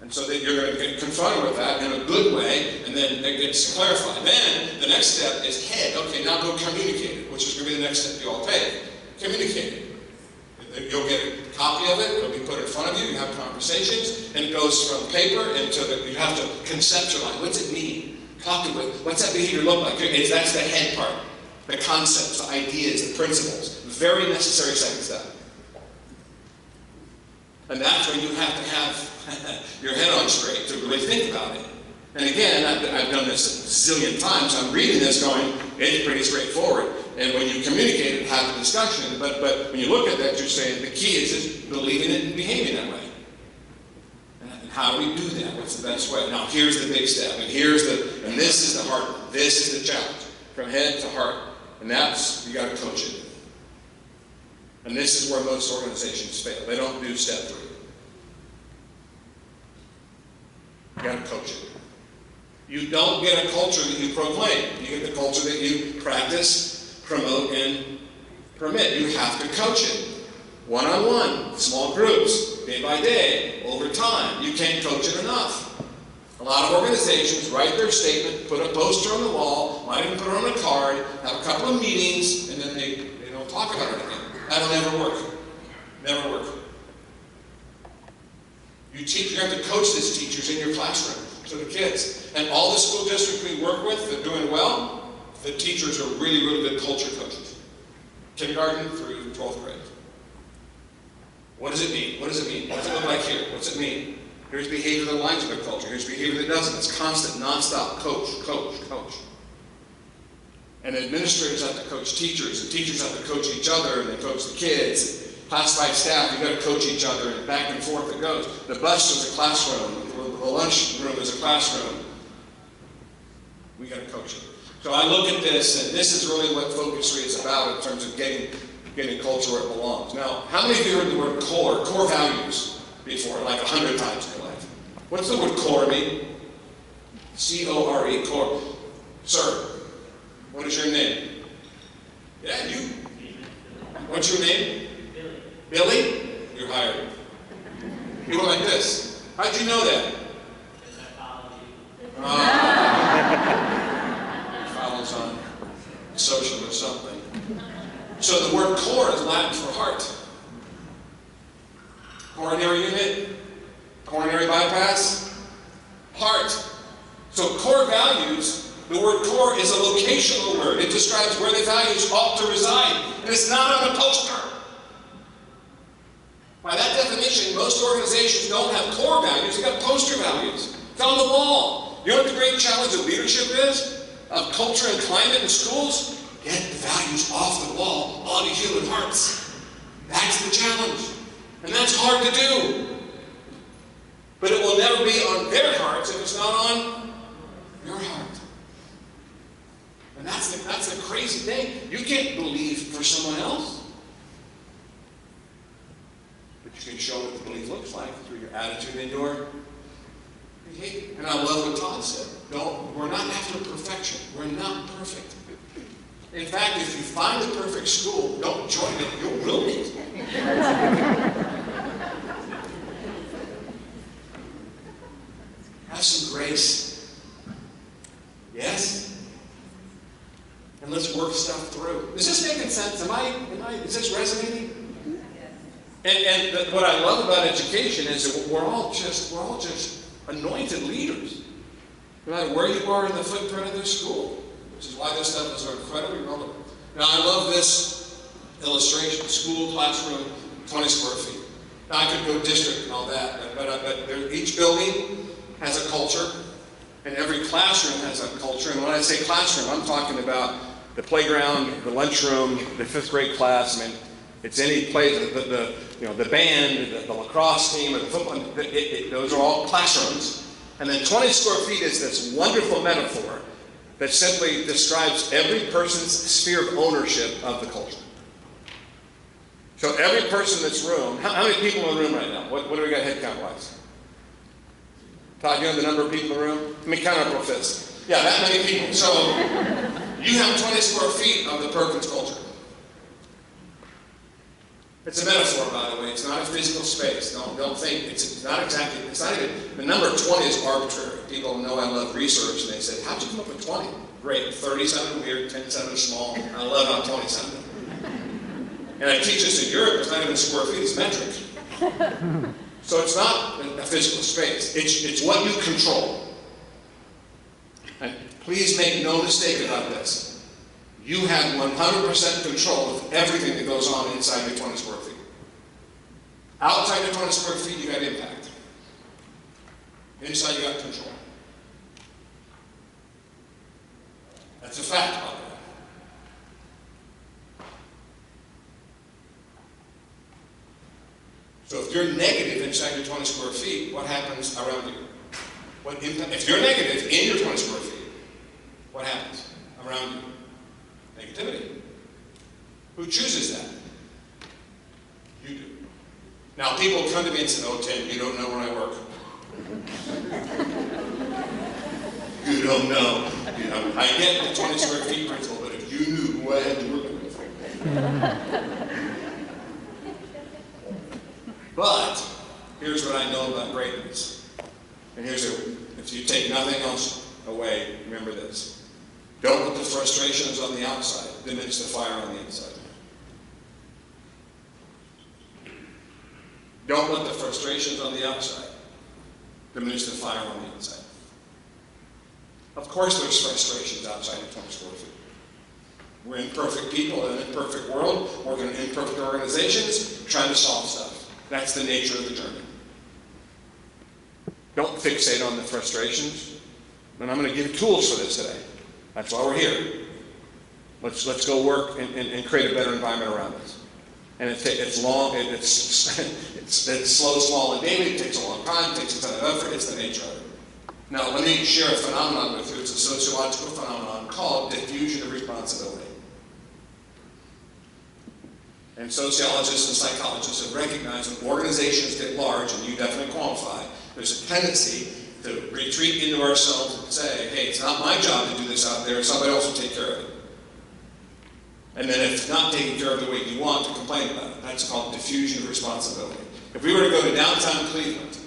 And so then you're going to get confronted with that in a good way, and then it gets clarified. Then the next step is head. Okay, now go communicate it, which is going to be the next step you all take. Communicate it. You'll get a copy of it, it'll be put in front of you, you have conversations, and it goes from paper into you have to conceptualize. What's it mean? Talk about what's that behavior look like? That's the head part. The concepts, the ideas, the principles. Very necessary second step. And that's when you have to have your head on straight to really think about it. And again, I've done this a zillion times. I'm reading this going, it's pretty straightforward. And when you communicate it, have a discussion. But when you look at that, you're saying the key is just believing it and behaving that way. And how do we do that? What's the best way? Now, here's the big step. And this is the heart. This is the challenge. From head to heart. And that's, you got to coach it. And this is where most organizations fail. They don't do step 3. You got to coach it. You don't get a culture that you proclaim. You get the culture that you practice, promote, and permit. You have to coach it. One-on-one, small groups, day by day, over time. You can't coach it enough. A lot of organizations write their statement, put a poster on the wall, might even put it on a card, have a couple of meetings, and then they don't talk about it again. That'll never work. Never work. You have to coach these teachers in your classroom to the kids. And all the school districts we work with, they're doing well. The teachers are really, really good culture coaches. kindergarten through 12th grade. What does it mean? What does it mean? What does it look like here? What's it mean? Here's behavior that aligns with our culture. Here's behavior that doesn't. It's constant, nonstop. Coach, coach, coach. And administrators have to coach teachers, and teachers have to coach each other, and they coach the kids. Classified staff, you've got to coach each other, and back and forth it goes. The bus is a classroom. The lunch room is a classroom. We got to coach it. So I look at this, and this is really what Focus 3 is about in terms of getting culture where it belongs. Now, how many of you heard the word core values before, like 100 times in your life? What's the word core mean? C-O-R-E, core. Sir, what is your name? Yeah, you. What's your name? Billy? You're hired. People like this. How'd you know that? Follows on social or something. So the word core is Latin for heart. Coronary unit, coronary bypass, heart. So core values, the word core is a locational word. It describes where the values ought to reside. And it's not on a poster. By that definition, most organizations don't have core values, they've got poster values. It's on the wall. You know what the great challenge of leadership is? Of culture and climate in schools? Get the values off the wall onto human hearts. That's the challenge. And that's hard to do. But it will never be on their hearts if it's not on your heart. And that's the crazy thing. You can't believe for someone else. But you can show what the belief looks like through your attitude and your behavior. And I love what Todd said. We're not after perfection. We're not perfect. In fact, if you find the perfect school, don't join it. You'll ruin it. Have some grace. Yes? And let's work stuff through. Is this making sense? Is this resonating? And what I love about education is that we're all just anointed leaders. No matter where you are in the footprint of this school, which is why this stuff is so incredibly relevant. Now I love this illustration, school, classroom, 20 square feet. Now I could go district and all that, but each building has a culture, and every classroom has a culture. And when I say classroom, I'm talking about the playground, the lunchroom, the 5th grade class. I mean, it's any place, the band, the lacrosse team, or the football, those are all classrooms. And then 20 square feet is this wonderful metaphor that simply describes every person's sphere of ownership of the culture. So every person in this room, how many people in the room right now? What do we got head count-wise? Todd, you know the number of people in the room? Let me count up real fast. Yeah, that many people. So you have 20 square feet of the Perkins culture. It's a metaphor, by the way. It's not a physical space. Don't think. It's not even, the number 20 is arbitrary. People know I love research, and they say, how'd you come up with 20? Great. 30 sounded weird, 10 sounded small. I love how 20 sounded. And I teach this in Europe. It's not even square feet, it's metric. So it's not a physical space. It's what you control. And please make no mistake about this. You have 100% control of everything that goes on inside your 20 square feet. Outside your 20 square feet, you got impact. Inside, you got control. That's a fact, by the way. So if you're negative inside your 20 square feet, what happens around you? What impact? If you're negative in your 20 square feet, what happens around you? Negativity. Who chooses that? You do. Now people come to me and say, oh Tim, you don't know where I work. You don't know. I get the 20 square feet principle, but if you knew who I had to work with. But here's what I know about greatness. And if you take nothing else away, remember this. Don't let the frustrations on the outside diminish the fire on the inside. Don't let the frustrations on the outside diminish the fire on the inside. Of course there's frustrations outside of 20 square feet. We're imperfect people in an imperfect world, working in imperfect organizations, trying to solve stuff. That's the nature of the journey. Don't fixate on the frustrations. And I'm going to give you tools for this today. That's why we're here. Let's go work and create a better environment around us. And it's long, it's slow, small, and daily. It takes a long time, it takes a ton of effort. It's the nature of it. Now, let me share a phenomenon with you. It's a sociological phenomenon called diffusion of responsibility. And sociologists and psychologists have recognized when organizations get large, and you definitely qualify, there's a tendency to retreat into ourselves and say, hey, it's not my job to do this out there, somebody else will take care of it. And then if it's not taken care of the way you want, to complain about it. That's called diffusion of responsibility. If we were to go to downtown Cleveland,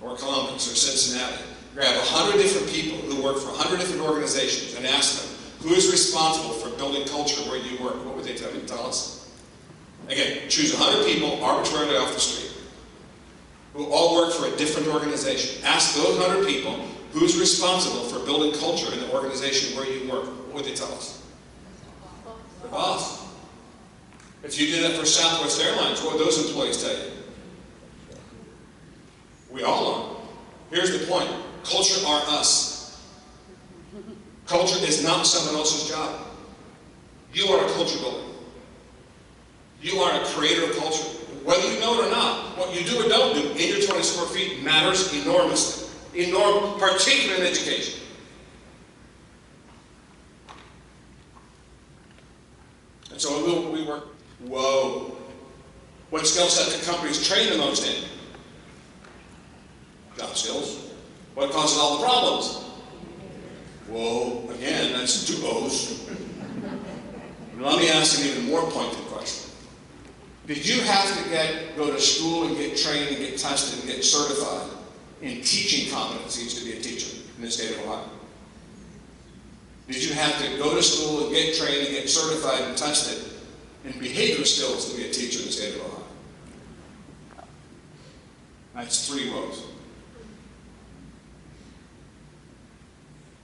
or Columbus, or Cincinnati, grab 100 different people who work for 100 different organizations and ask them, who is responsible for building culture where you work? What would they tell us? Again, choose 100 people arbitrarily off the street who all work for a different organization. Ask those 100 people who's responsible for building culture in the organization where you work. What would they tell us? The boss. If you did that for Southwest Airlines, what would those employees tell you? We all are. Here's the point. Culture are us. Culture is not someone else's job. You are a culture builder. You are a creator of culture. Whether you know it or not, what you do or don't do in your 20 square feet matters enormously. Particularly in education. And so we work, whoa. What skill set do companies train the most in? Job skills. What causes all the problems? Whoa, again, that's two O's. Let me ask an even more pointed question. Did you have to go to school and get trained and get tested and get certified in teaching competencies to be a teacher in the state of Ohio? Did you have to go to school and get trained and get certified and tested in behavioral skills to be a teacher in the state of Ohio? That's 3 rows.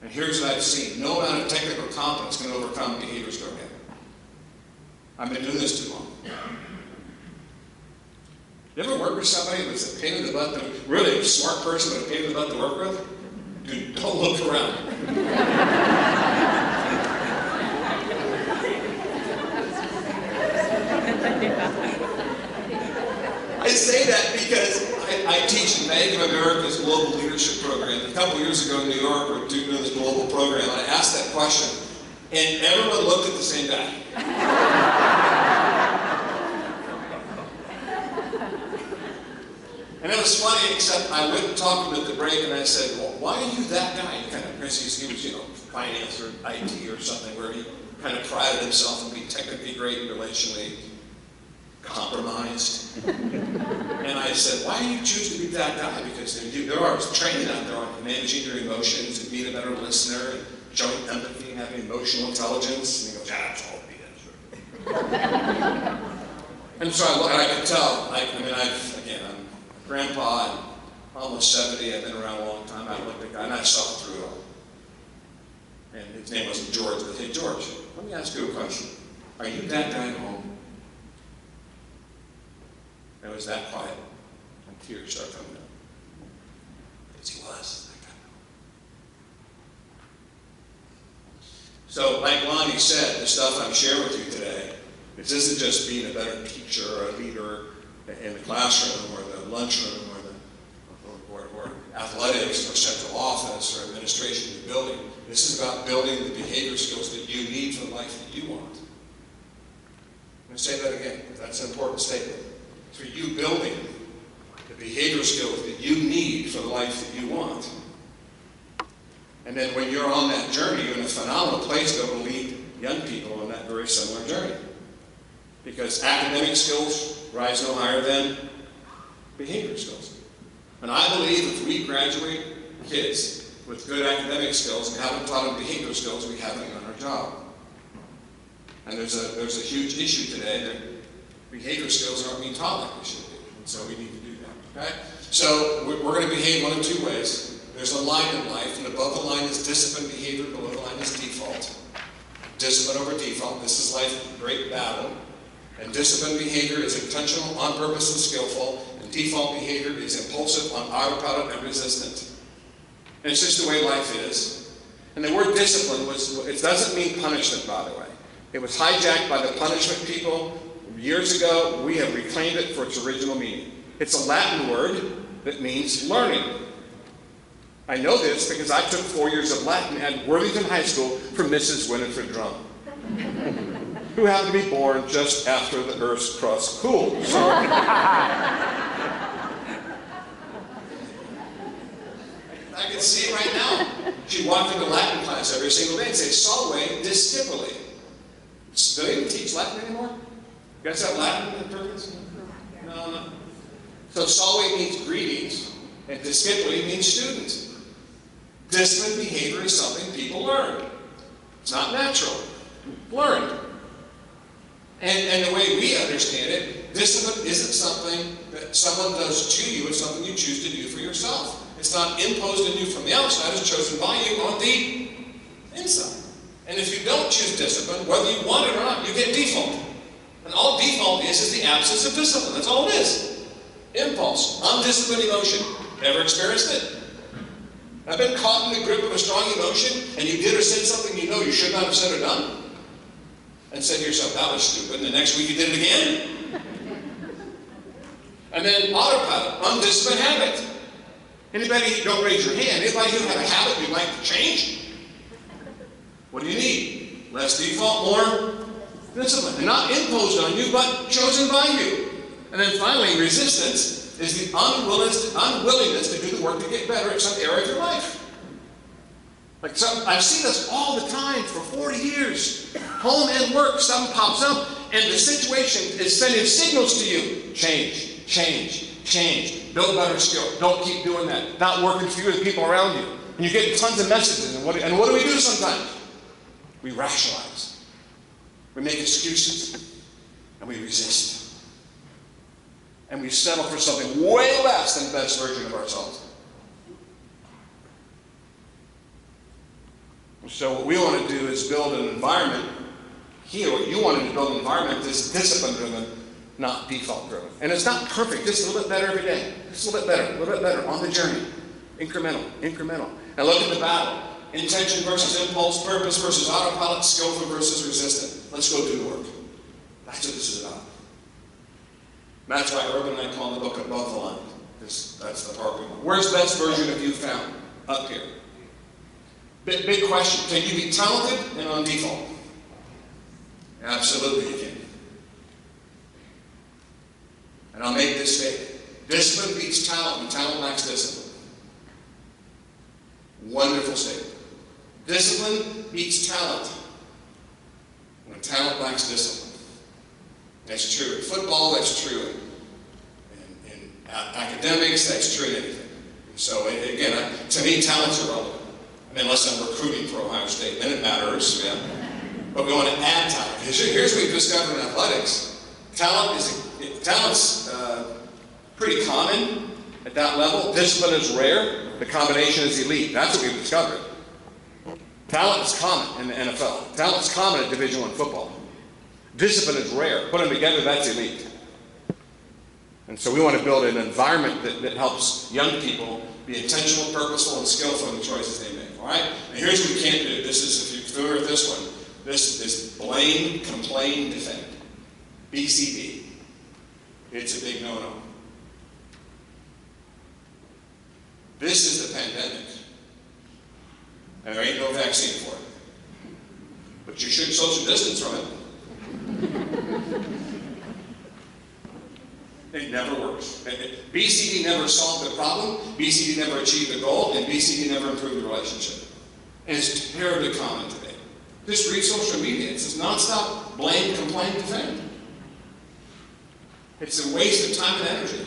And here's what I've seen. No amount of technical competence can overcome behavior skill gap. I've been doing this too long. You ever work with somebody who's a pain in the butt, really a smart person but a pain in the butt to work with? Dude, don't look around. I say that because I teach in Bank of America's Global Leadership Program. A couple years ago in New York, we were doing this global program, and I asked that question, and everyone looked at the same guy. And it was funny, except I went and talked to him at the break, and I said, well, why are you that guy? He kind of, he was, finance or IT or something, where he kind of prided himself on being technically great and relationally compromised. And I said, why do you choose to be that guy? Because there are training out there on managing your emotions and being a better listener and showing empathy and having emotional intelligence. And he goes, yeah, that's all it is. And so I could tell, I'm grandpa, and almost 70, I've been around a long time, I looked at the guy, and I saw through it all. And his name wasn't George, but hey, George, let me ask you a question. Are you that guy at home? It was that quiet, and tears started coming down. Because he was that guy. So, like Lonnie said, the stuff I'm sharing with you today, this isn't just being a better teacher or a leader in the classroom or the lunchroom or athletics or central office or administration of the building. This is about building the behavior skills that you need for the life that you want. I'm going to say that again, because that's an important statement. It's for you building the behavior skills that you need for the life that you want. And then when you're on that journey, you're in a phenomenal place to lead young people on that very similar journey. Because academic skills rise no higher than behavior skills. And I believe if we graduate kids with good academic skills and haven't taught them behavior skills, we haven't done our job. And there's a huge issue today that behavior skills aren't being taught like they should be. And so we need to do that. Okay? So we're going to behave one of 2 ways. There's a line in life, and above the line is disciplined behavior, below the line is default. discipline over default. This is life's great battle. And disciplined behavior is intentional, on purpose, and skillful. And default behavior is impulsive, on autopilot, and resistant. And it's just the way life is. And the word discipline it doesn't mean punishment, by the way. It was hijacked by the punishment people years ago. We have reclaimed it for its original meaning. It's a Latin word that means learning. I know this because I took 4 years of Latin at Worthington High School from Mrs. Winifred Drum, who happened to be born just after the Earth's crust cooled. So, I can see it right now. She walked into Latin class every single day and say, "Salve discipuli." Do they even teach Latin anymore? You guys have Latin in Perkins? No. So salve means greetings, and discipuli means student. Disciplined behavior is something people learn. It's not natural. Learned. And the way we understand it, discipline isn't something that someone does to you, it's something you choose to do for yourself. It's not imposed on you from the outside, it's chosen by you on the inside. And if you don't choose discipline, whether you want it or not, you get default. And all default is the absence of discipline. That's all it is. Impulse, undisciplined emotion. Never experienced it? I've been caught in the grip of a strong emotion, and you did or said something you know you should not have said or done, and said to yourself, "That was stupid," and the next week you did it again. And then autopilot, undisciplined habit. Anybody, don't raise your hand, anybody who had a habit you'd like to change? What do you need? Less default, more discipline. And not imposed on you, but chosen by you. And then finally, resistance is the unwillingness to do the work to get better at some area of your life. I've seen this all the time for 40 years. Home and work, something pops up, and the situation is sending signals to you. Change, change, change. Build better skill. Don't keep doing that. Not working for you and the people around you. And you get tons of messages. And what do we do sometimes? We rationalize. We make excuses. And we resist. And we settle for something way less than the best version of ourselves. So what we want to do is build an environment here. What you want to build an environment that's discipline-driven, not default-driven. And it's not perfect, just a little bit better every day. Just a little bit better on the journey. Incremental. And look at the battle. Intention versus impulse, purpose versus autopilot, skillful versus resistant. Let's go do the work. That's what this is about. That's why Urban and I call the book Above the Line. That's the part we want. Where's the best version of you found? Up here. Big question. Can you be talented and on default? Absolutely you can. And I'll make this statement. Discipline beats talent when talent lacks discipline. Wonderful statement. Discipline beats talent when talent lacks discipline. That's true in football, that's true in academics, that's true in anything. So again, to me, talent's irrelevant. I mean, unless I'm recruiting for Ohio State, then it matters, yeah. But we want to add talent. Here's what we've discovered in athletics. Talent's pretty common at that level. Discipline is rare. The combination is elite. That's what we've discovered. Talent is common in the NFL. Talent's common at Division I football. Discipline is rare. Put them together, that's elite. And so we want to build an environment that helps young people be intentional, purposeful, and skillful in the choices they make. All right? And here's what we can't do. This is, if you're familiar with this one, this is blame, complain, defend. BCD. It's a big no-no. This is the pandemic. And there ain't no vaccine for it. But you should social distance from it. It never works. BCD never solved the problem, BCD never achieved the goal, and BCD never improved the relationship. And it's terribly common today. Just read social media. It's just nonstop blame, complain, defend. It's a waste of time and energy.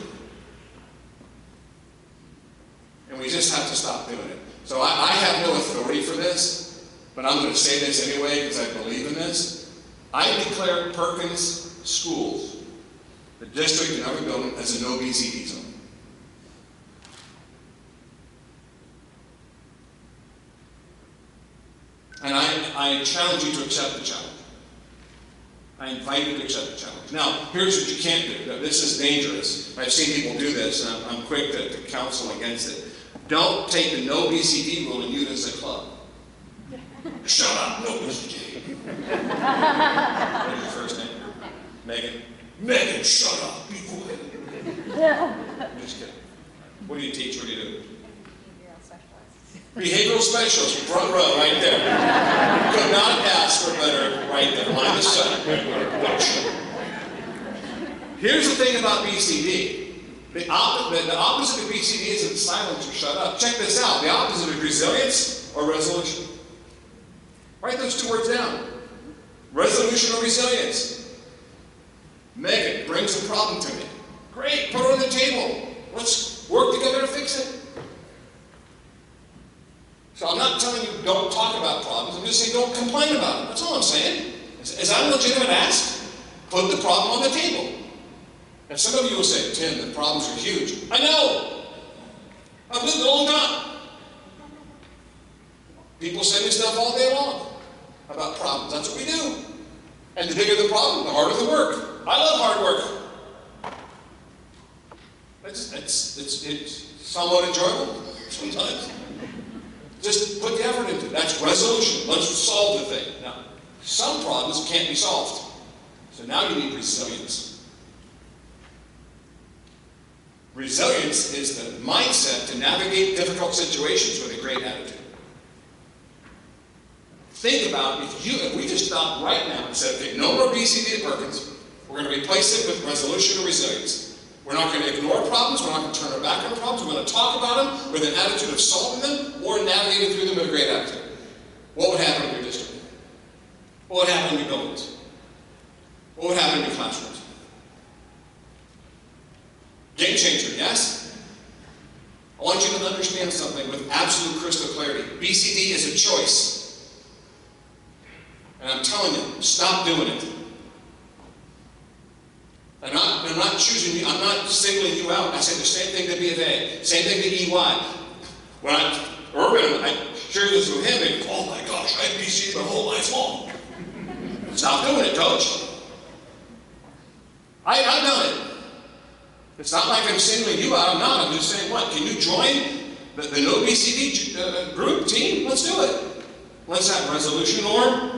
And we just have to stop doing it. So I have no authority for this, but I'm going to say this anyway because I believe in this. I declare Perkins Schools, the district and every building, as a no BCD zone. And I challenge you to accept the challenge. I invite you to accept the challenge. Now, here's what you can't do. Now, this is dangerous. I've seen people do this, and I'm quick to counsel against it. Don't take the no BCD rule and use it as a club. Shut up, no BCD. What's your first name? Megan. Megan, shut up. Be quiet. I'm just kidding. What do you teach? What do you do? Behavioral specialist, front row, right there. Could not ask for better, right there. Line of sight. Here's the thing about BCD. The opposite of BCD isn't silence or shut up. Check this out. The opposite of resilience or resolution. Write those two words down. Resolution or resilience. Megan brings a problem to me. Great, put it on the table. Let's work together to fix it. So I'm not telling you don't talk about problems. I'm just saying don't complain about them. That's all I'm saying. Is that a legitimate ask? Put the problem on the table. And some of you will say, Tim, the problems are huge. I know. I've lived a long time. People send me stuff all day long about problems. That's what we do. And the bigger the problem, the harder the work. I love hard work. It's somewhat enjoyable sometimes. Just put the effort into it. That's resolution. Let's solve the thing. Now, some problems can't be solved. So now you need resilience. Resilience is the mindset to navigate difficult situations with a great attitude. Think about if we just stopped right now and said, okay, no more BCD at Perkins. We're going to replace it with resolution or resilience. We're not going to ignore problems. We're not going to turn our back on problems. We're going to talk about them with an attitude of solving them or navigating through them with a great attitude. What would happen in your district? What would happen in your buildings? What would happen in your classrooms? Game changer, yes? I want you to understand something with absolute crystal clarity. BCD is a choice. And I'm telling you, stop doing it. I'm not choosing you, I'm not singling you out. I said the same thing to B of A, same thing to EY. When I shared this with him, and oh my gosh, I had BCD my whole life long. Stop doing it, coach. I've done it. It's not like I'm singling you out, I'm not. I'm just saying, what? Can you join the no BCD group, team? Let's do it. Let's have resolution or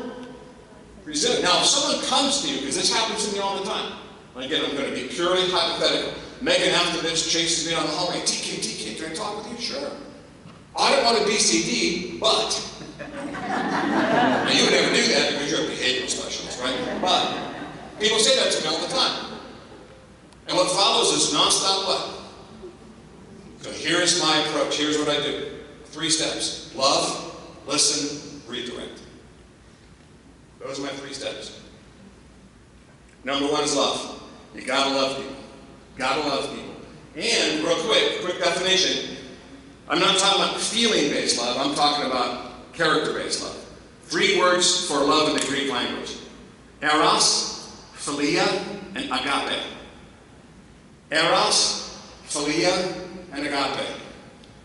resilience. Now, if someone comes to you, because this happens to me all the time, again, I'm going to be purely hypothetical. Megan, after this, chases me on the hallway. TK, can I talk with you? Sure. I don't want a BCD, but. Now, you would never do that because you're a behavioral specialist, right? But people say that to me all the time. And what follows is nonstop what? So here's my approach. Here's what I do. 3 steps. Love, listen, redirect. Those are my 3 steps. Number 1 is love. You gotta love people. Gotta love people. And real quick definition. I'm not talking about feeling-based love. I'm talking about character-based love. 3 words for love in the Greek language. Eros, philia, and agape. Eros, philia, and agape.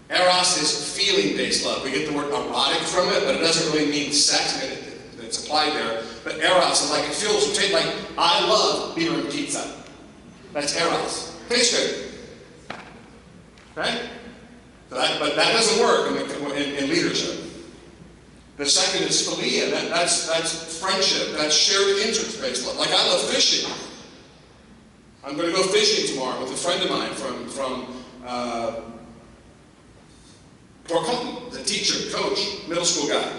Eros is feeling-based love. We get the word erotic from it, but it doesn't really mean sex. It's applied there. But eros is like it feels like I love beer and pizza. That's eros. Tastes good. Okay? But that doesn't work in leadership. The second is philia. That's friendship. That's shared interest-based love. Like I love fishing. I'm going to go fishing tomorrow with a friend of mine from Port Compton, the teacher, coach, middle school guy.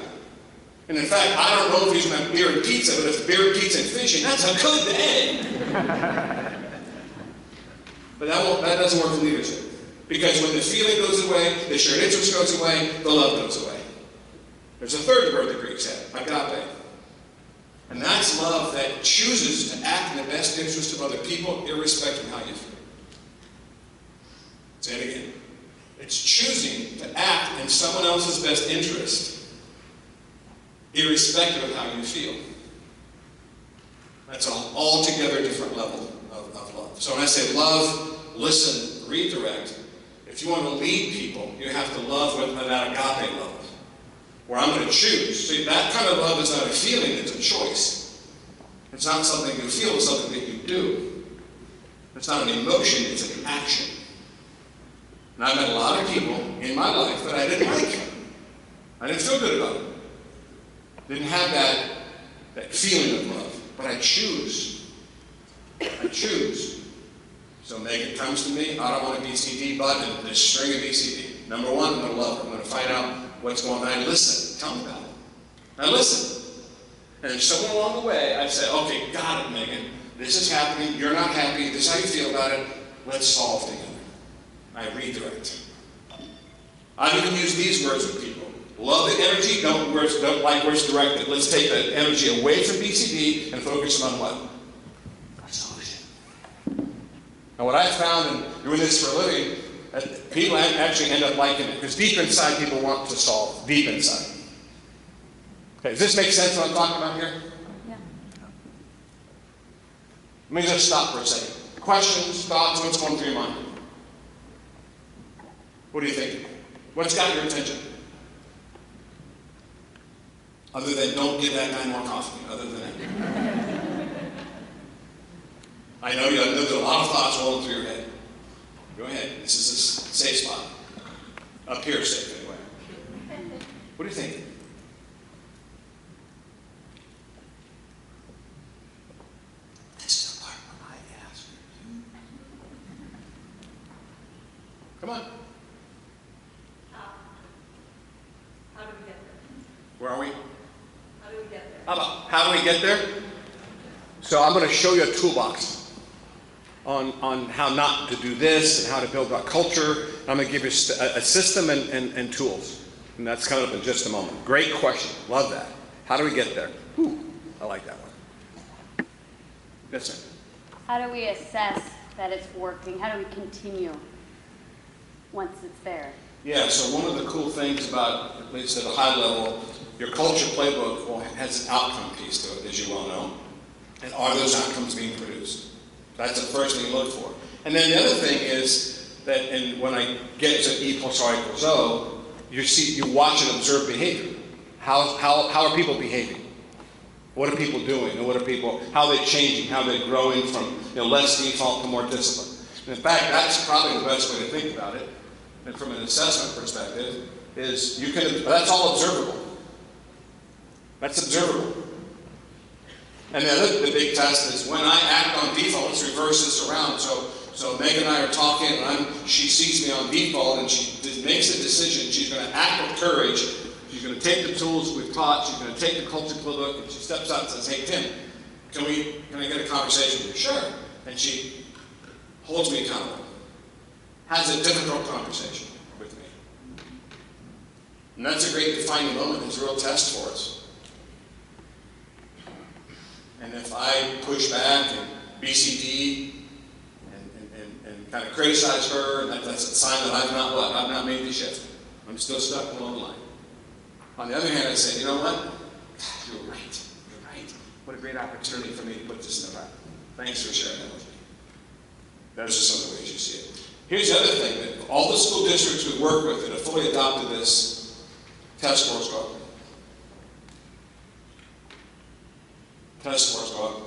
And in fact, I don't know if he's going to have beer and pizza, but if beer, pizza, and fishing, that's a good day. But that doesn't work for leadership. Because when the feeling goes away, the shared interest goes away, the love goes away. There's a third word the Greeks have, agape. And that's love that chooses to act in the best interest of other people, irrespective of how you feel. Say it again. It's choosing to act in someone else's best interest, irrespective of how you feel. That's an altogether different level of love. So when I say love, listen, redirect, if you want to lead people, you have to love with that agape love. where I'm going to choose. See, that kind of love is not a feeling, it's a choice. It's not something you feel, it's something that you do. It's not an emotion, it's an action. And I've met a lot of people in my life that I didn't like. I didn't feel good about them. Didn't have that feeling of love. But I choose. I choose. So Megan comes to me, I don't want a BCD button, and a string of BCD. Number one, I'm going to love her. I'm going to find out what's going on. I listen. Tell me about it. I listen. And if somewhere along the way, I say, okay, got it, Megan. This is happening. You're not happy. This is how you feel about it. Let's solve together. I redirect. I even use these words with people. Love the energy, don't like where it's directed. Let's take the energy away from BCD and focus on what? Solution. And what I've found in doing this for a living, that people actually end up liking it. Because deep inside, people want to solve. Deep inside. Okay, does this make sense what I'm talking about here? Yeah. Let me just stop for a second. Questions, thoughts, what's going through your mind? What are you thinking? What's got your attention? Other than don't give that guy more coffee. Other than that. I know there's a lot of thoughts rolling through your head. Go ahead. This is a safe spot. Up here, safe anyway. What are you thinking? This is the part where I ask you. Come on. How do we get there? Where are we? How do we get there? How do we get there? So I'm going to show you a toolbox on how not to do this and how to build a culture. I'm going to give you a system and tools. And that's coming up in just a moment. Great question. Love that. How do we get there? Whew, I like that one. Yes, sir. How do we assess that it's working? How do we continue once it's there? Yeah, so one of the cool things about, at least at a high level, your culture playbook has an outcome piece to it, as you well know. And are those outcomes being produced? That's the first thing you look for. And then the other thing is that, and when I get to E plus R equals O, you watch and observe behavior. How are people behaving? What are people doing? And how are they changing? How are they growing from less default to more discipline? And in fact, that's probably the best way to think about it. And from an assessment perspective, is that's all observable. That's observable. And the big test is when I act on default, let's reverse this around. So Megan and I are talking, and she sees me on default, and she makes a decision. She's going to act with courage. She's going to take the tools we've taught. She's going to take the culture playbook, and she steps out and says, "Hey Tim, can I get a conversation with you?" Sure. And she holds me accountable. Has a difficult conversation with me. And that's a great defining moment. It's a real test for us. And if I push back and BCD and kind of criticize her, that's a sign that I've not made the shift. I'm still stuck along the line. On the other hand, I say, you know what? You're right. What a great opportunity for me to put this in the practice. Thanks for sharing that with me. Those are some of the ways you see it. Here's the other thing, that all the school districts we work with that have fully adopted this, test scores go up. Test scores go up.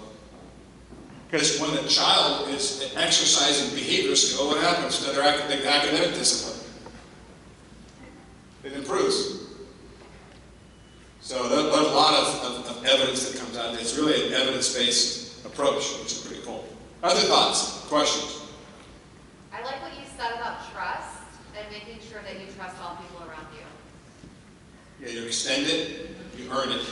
Because when the child is exercising behavior skill, what happens to their academic discipline? It improves. So there's a lot of evidence that comes out. It's really an evidence-based approach, which is pretty cool. Other thoughts, questions? I like what you said about trust and making sure that you trust all people around you. Yeah, you extend it, you earn it.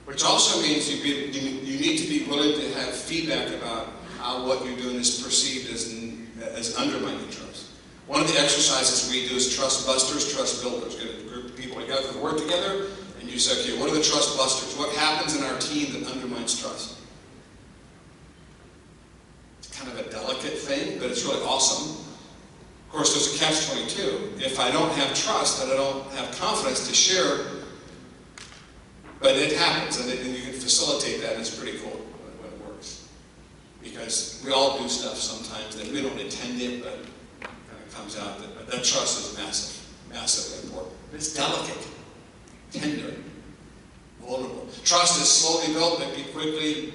Which also means you need to be willing to have feedback about how what you're doing is perceived as undermining trust. One of the exercises we do is trust busters, trust builders. Get a group of people together to work together, and you say, okay, what are the trust busters? What happens in our team that undermines trust? It's kind of a delicate thing, but it's really awesome. Of course, there's a catch-22. If I don't have trust, and I don't have confidence to share, but it happens, and you can facilitate that, and it's pretty cool when it works. Because we all do stuff sometimes that we don't intend it, but it kind of comes out. That trust is massive, massively important. It's delicate. tender, vulnerable. Trust is slowly built and can be quickly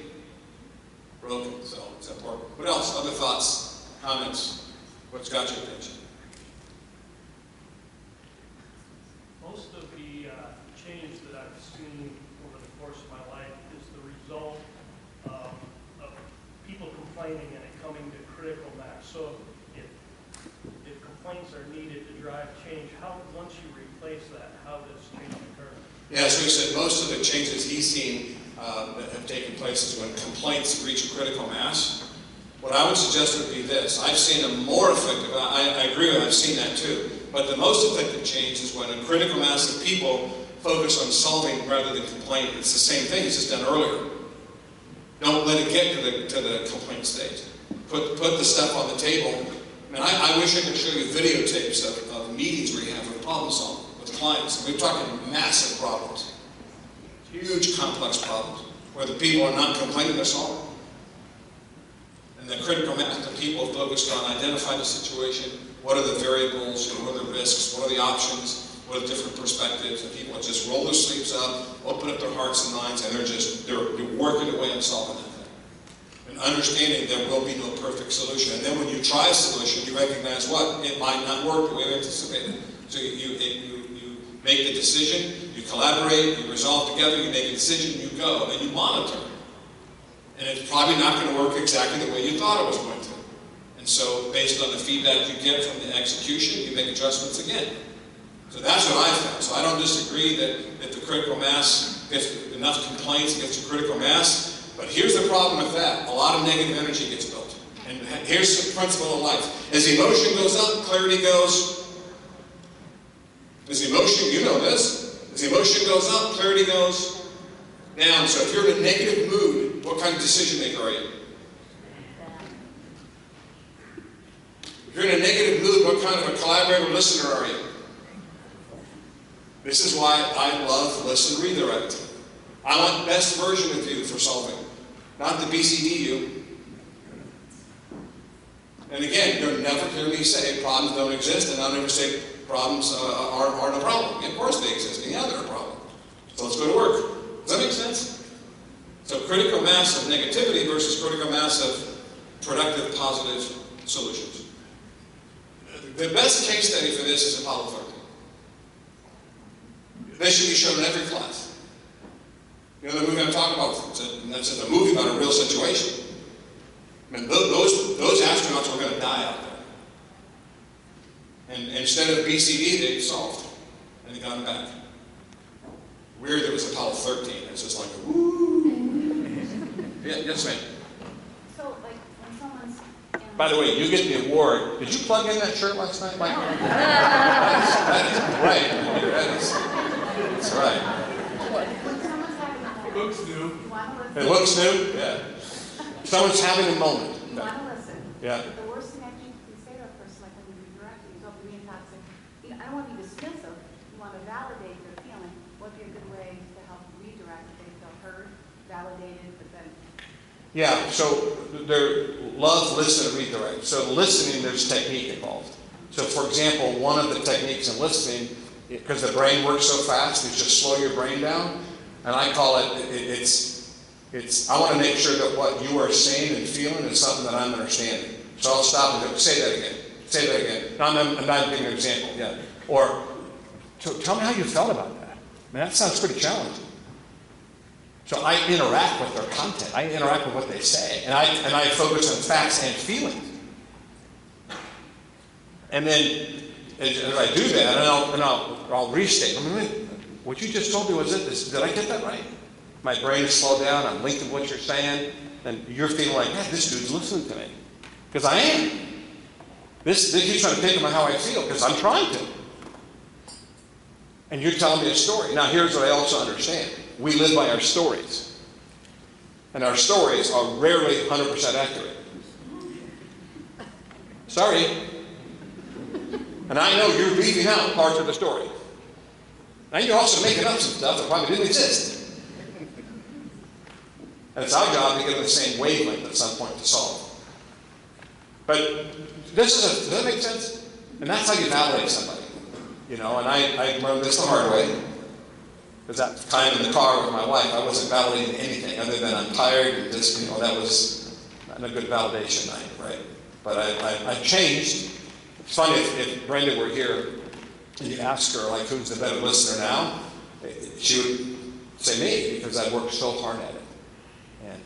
broken. So it's important. What else? Other thoughts, comments? What's got your attention? Most of the change that I've seen over the course of my life is the result of people complaining and it coming to critical mass. So if complaints are needed to drive change, once you replace that, how does change occur? Yeah, so he said most of the changes he's seen that have taken place is when complaints reach a critical mass. What I would suggest would be this. I've seen a more effective, I agree with, I've seen that too, but the most effective change is when a critical mass of people focus on solving rather than complaining. It's the same thing, it's just done earlier. Don't let it get to the complaint stage. Put the stuff on the table. I wish I could show you videotapes of meetings where you have with problem solving with clients. We're talking massive problems, huge complex problems, where the people are not complaining, they're solving. And the critical mass of people focused on identifying the situation, what are the variables, what are the risks, what are the options, what are the different perspectives, and people just roll their sleeves up, open up their hearts and minds, and they're working away on solving that thing. And understanding there will be no perfect solution. And then when you try a solution, you recognize what? It might not work the way you anticipated. So you make the decision, you collaborate, you resolve together, you make a decision, you go, and you monitor. And it's probably not going to work exactly the way you thought it was going to. And so based on the feedback you get from the execution, you make adjustments again. So that's what I found. So I don't disagree that the critical mass gets enough complaints, gets to critical mass. But here's the problem with that. A lot of negative energy gets built. And here's the principle of life. As emotion goes up, clarity goes. As emotion, you know this. As emotion goes up, clarity goes down. So if you're in a negative mood, what kind of decision maker are you? If you're in a negative mood, what kind of a collaborator listener are you? This is why I love listen, redirect. I want best version of you for solving, not the BCD you. And again, you'll never hear me say problems don't exist, and I'll never say problems aren't a problem. Of course they exist, and yeah, they're a problem. So let's go to work. Does that make sense? So critical mass of negativity versus critical mass of productive, positive solutions. The best case study for this is Apollo 13. This should be shown in every class. You know the movie I'm talking about? That's a movie about a real situation. I mean, those astronauts were going to die out there. And instead of BCD, they solved. And they got them back. Weird it was Apollo 13. It's just like, woo. Yeah, yes, ma'am. So, like, when someone's in... By the way, you get the award. Did you plug in that shirt last night, Michael? That is right. That's right. When someone's having a moment... It looks new. You want to listen. It looks new? Yeah. Someone's having a moment. You want to listen. Yeah. But the worst thing I think you can say to a person, like when you redirect, you don't be toxic. I don't want to be dismissive. You want to validate their feeling. What would be a good way to help redirect if they feel heard, validated, but then... Yeah, so they're love, listen, and redirect. So listening, there's technique involved. So for example, one of the techniques in listening, because the brain works so fast, is just slow your brain down. And I call it, I want to make sure that what you are saying and feeling is something that I'm understanding. So I'll stop and go, say that again. Say that again. No, I'm not giving an example. Yeah. Or, tell me how you felt about that. Man, that sounds pretty challenging. So I interact with their content. I interact with what they say. And I focus on facts and feelings. And then, as I do that, and I'll restate. I mean, what you just told me was this. Did I get that right? My brain is slowed down. I'm linked to what you're saying. And you're feeling like, yeah, this dude's listening to me. Because I am. This he's trying to pick on how I feel, because I'm trying to. And you're telling me a story. Now, here's what I also understand. We live by our stories. And our stories are rarely 100% accurate. Sorry. And I know you're leaving out parts of the story. Now you're also making up some stuff that probably didn't exist. And it's our job to get on the same wavelength at some point to solve. But does that make sense? And that's how you validate somebody. You know, and I learned this the hard way. Because that time in the car with my wife, I wasn't validating anything other than I'm tired and just, that was not a good validation night, right? But I changed. It's funny, if Brenda were here and you ask her, like, who's the better listener now, she would say me, because I worked so hard at it.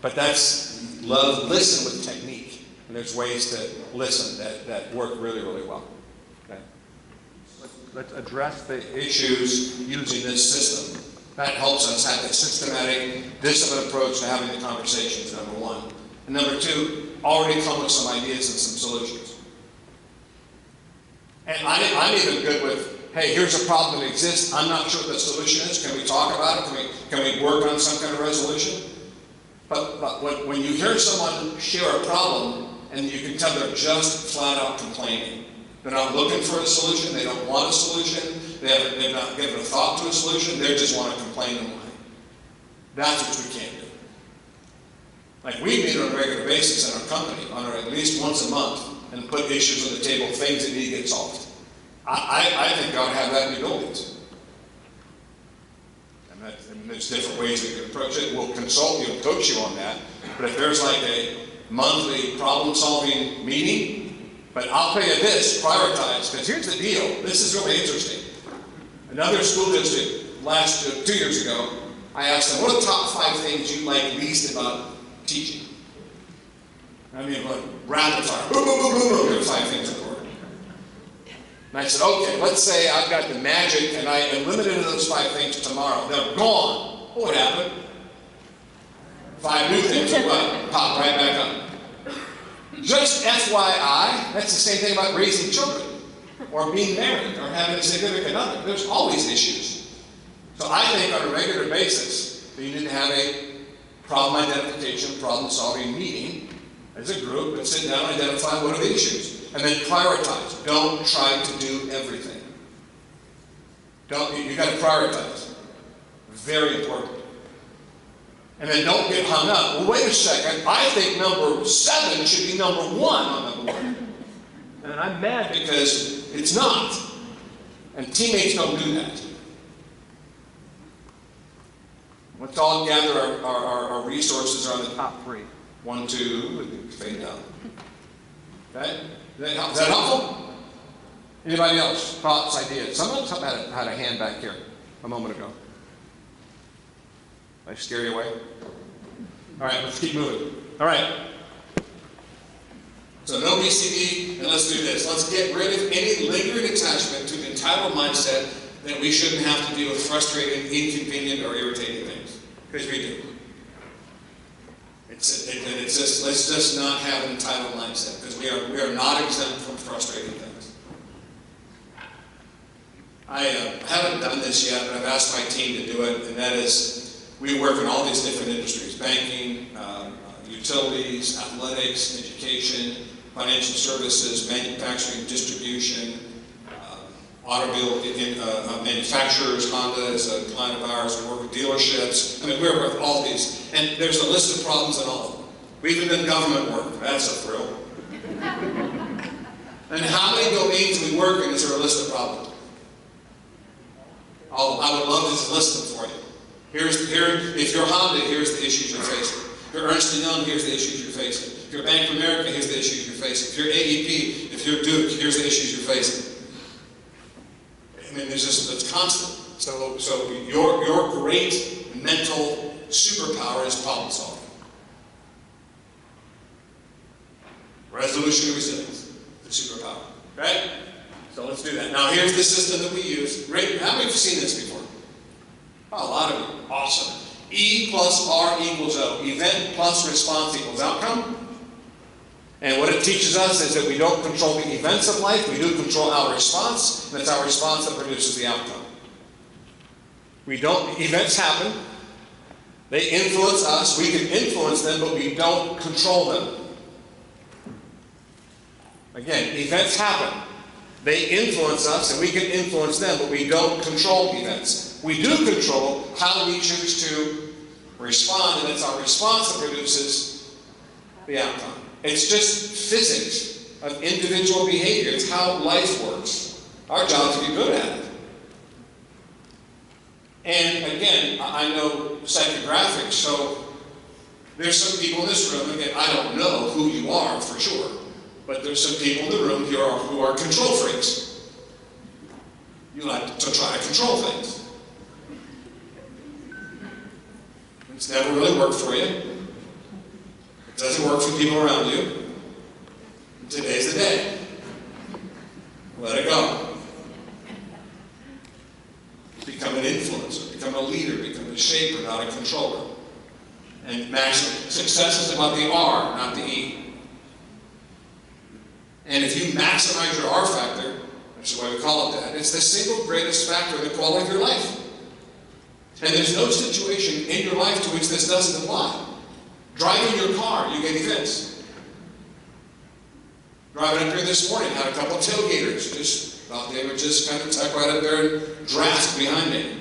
But that's listen with technique. And there's ways to listen that work really, really well. Okay? Let's address the issues using this system. That helps us have a systematic, disciplined approach to having the conversations, number one. And number two, already come with some ideas and some solutions. And I'm even good with, hey, here's a problem that exists. I'm not sure what the solution is. Can we talk about it? Can we work on some kind of resolution? But when you hear someone share a problem, and you can tell they're just flat out complaining. They're not looking for a solution. They don't want a solution. They've not given a thought to a solution. They just want to complain and whine. That's what we can't do. Like, we meet on a regular basis in our company, at least once a month, and put issues on the table, things that need to get solved. I think God have that in the buildings. And there's different ways we can approach it. We'll consult you and coach you on that. But if there's like a monthly problem-solving meeting, but I'll tell you this, prioritize, because here's the deal. This is really interesting. Another school district 2 years ago, I asked them, what are the top 5 things you like least about teaching? I mean, like, rapid fire. Boom, boom, boom, boom, boom. There are 5 things important. And I said, okay, let's say I've got the magic and I eliminated those 5 things tomorrow. They're gone. What happened? 5 new things will what? Pop right back up. Just FYI, that's the same thing about raising children, or being married, or having a significant other. There's always issues. So I think on a regular basis, you need to have a problem identification, problem-solving meeting as a group, and sit down and identify what are the issues. And then prioritize. Don't try to do everything. You got to prioritize. Very important. And then don't get hung up. Well, wait a second. I think number 7 should be number 1 on the board. And I'm mad because it's not. And teammates don't do that. Let's all gather our resources are on the top 3. 1, 2, fade down. Okay? Is that helpful? Anybody else? Thoughts, ideas? Someone had a hand back here a moment ago. Did I scare you away? All right, let's keep moving. All right. So no BCD, and let's do this. Let's get rid of any lingering attachment to the entitled mindset that we shouldn't have to deal with frustrating, inconvenient, or irritating things. Because we do. It's just, let's just not have an entitled mindset, because we are not exempt from frustrating things. I haven't done this yet, but I've asked my team to do it, and that is, we work in all these different industries: banking, utilities, athletics, education, financial services, manufacturing, distribution, automobile manufacturers. Honda is a client of ours. We work with dealerships. I mean, we work with all these. And there's a list of problems in all of them. We've even done government work. That's a thrill. And how many domains we work in is there a list of problems? I would love to list them for you. If you're Honda, here's the issues you're facing. If you're Ernst & Young, here's the issues you're facing. If you're Bank of America, here's the issues you're facing. If you're AEP, if you're Duke, here's the issues you're facing. I mean, it's constant. So your great mental superpower is problem solving. Resolution and resilience, the superpower. Right? So let's do that. Now here's the system that we use. Great. How many of you have seen this before? Oh, a lot of you. Awesome. E plus R equals O. Event plus response equals outcome. And what it teaches us is that we don't control the events of life, we do control our response, and it's our response that produces the outcome. Events happen, they influence us, we can influence them, but we don't control them. Again, events happen, they influence us, and we can influence them, but we don't control events. We do control how we choose to respond, and it's our response that produces the outcome. It's just physics of individual behavior. It's how life works. Our job is to be good at it. And again, I know psychographics, so there's some people in this room, again, I don't know who you are for sure, but there's some people in the room who are control freaks. You like to try to control things. It's never really worked for you. It doesn't work for people around you. And today's the day. Let it go. Become an influencer, become a leader, become a shaper, not a controller. And maximum success is about the R, not the E. And if you maximize your R factor, which is why we call it that, it's the single greatest factor in the quality of your life. And there's no situation in your life to which this doesn't apply. Driving your car, you get events. Driving up here this morning, had a couple of tailgaters, just thought they would just kind of tuck right up there and draft behind me.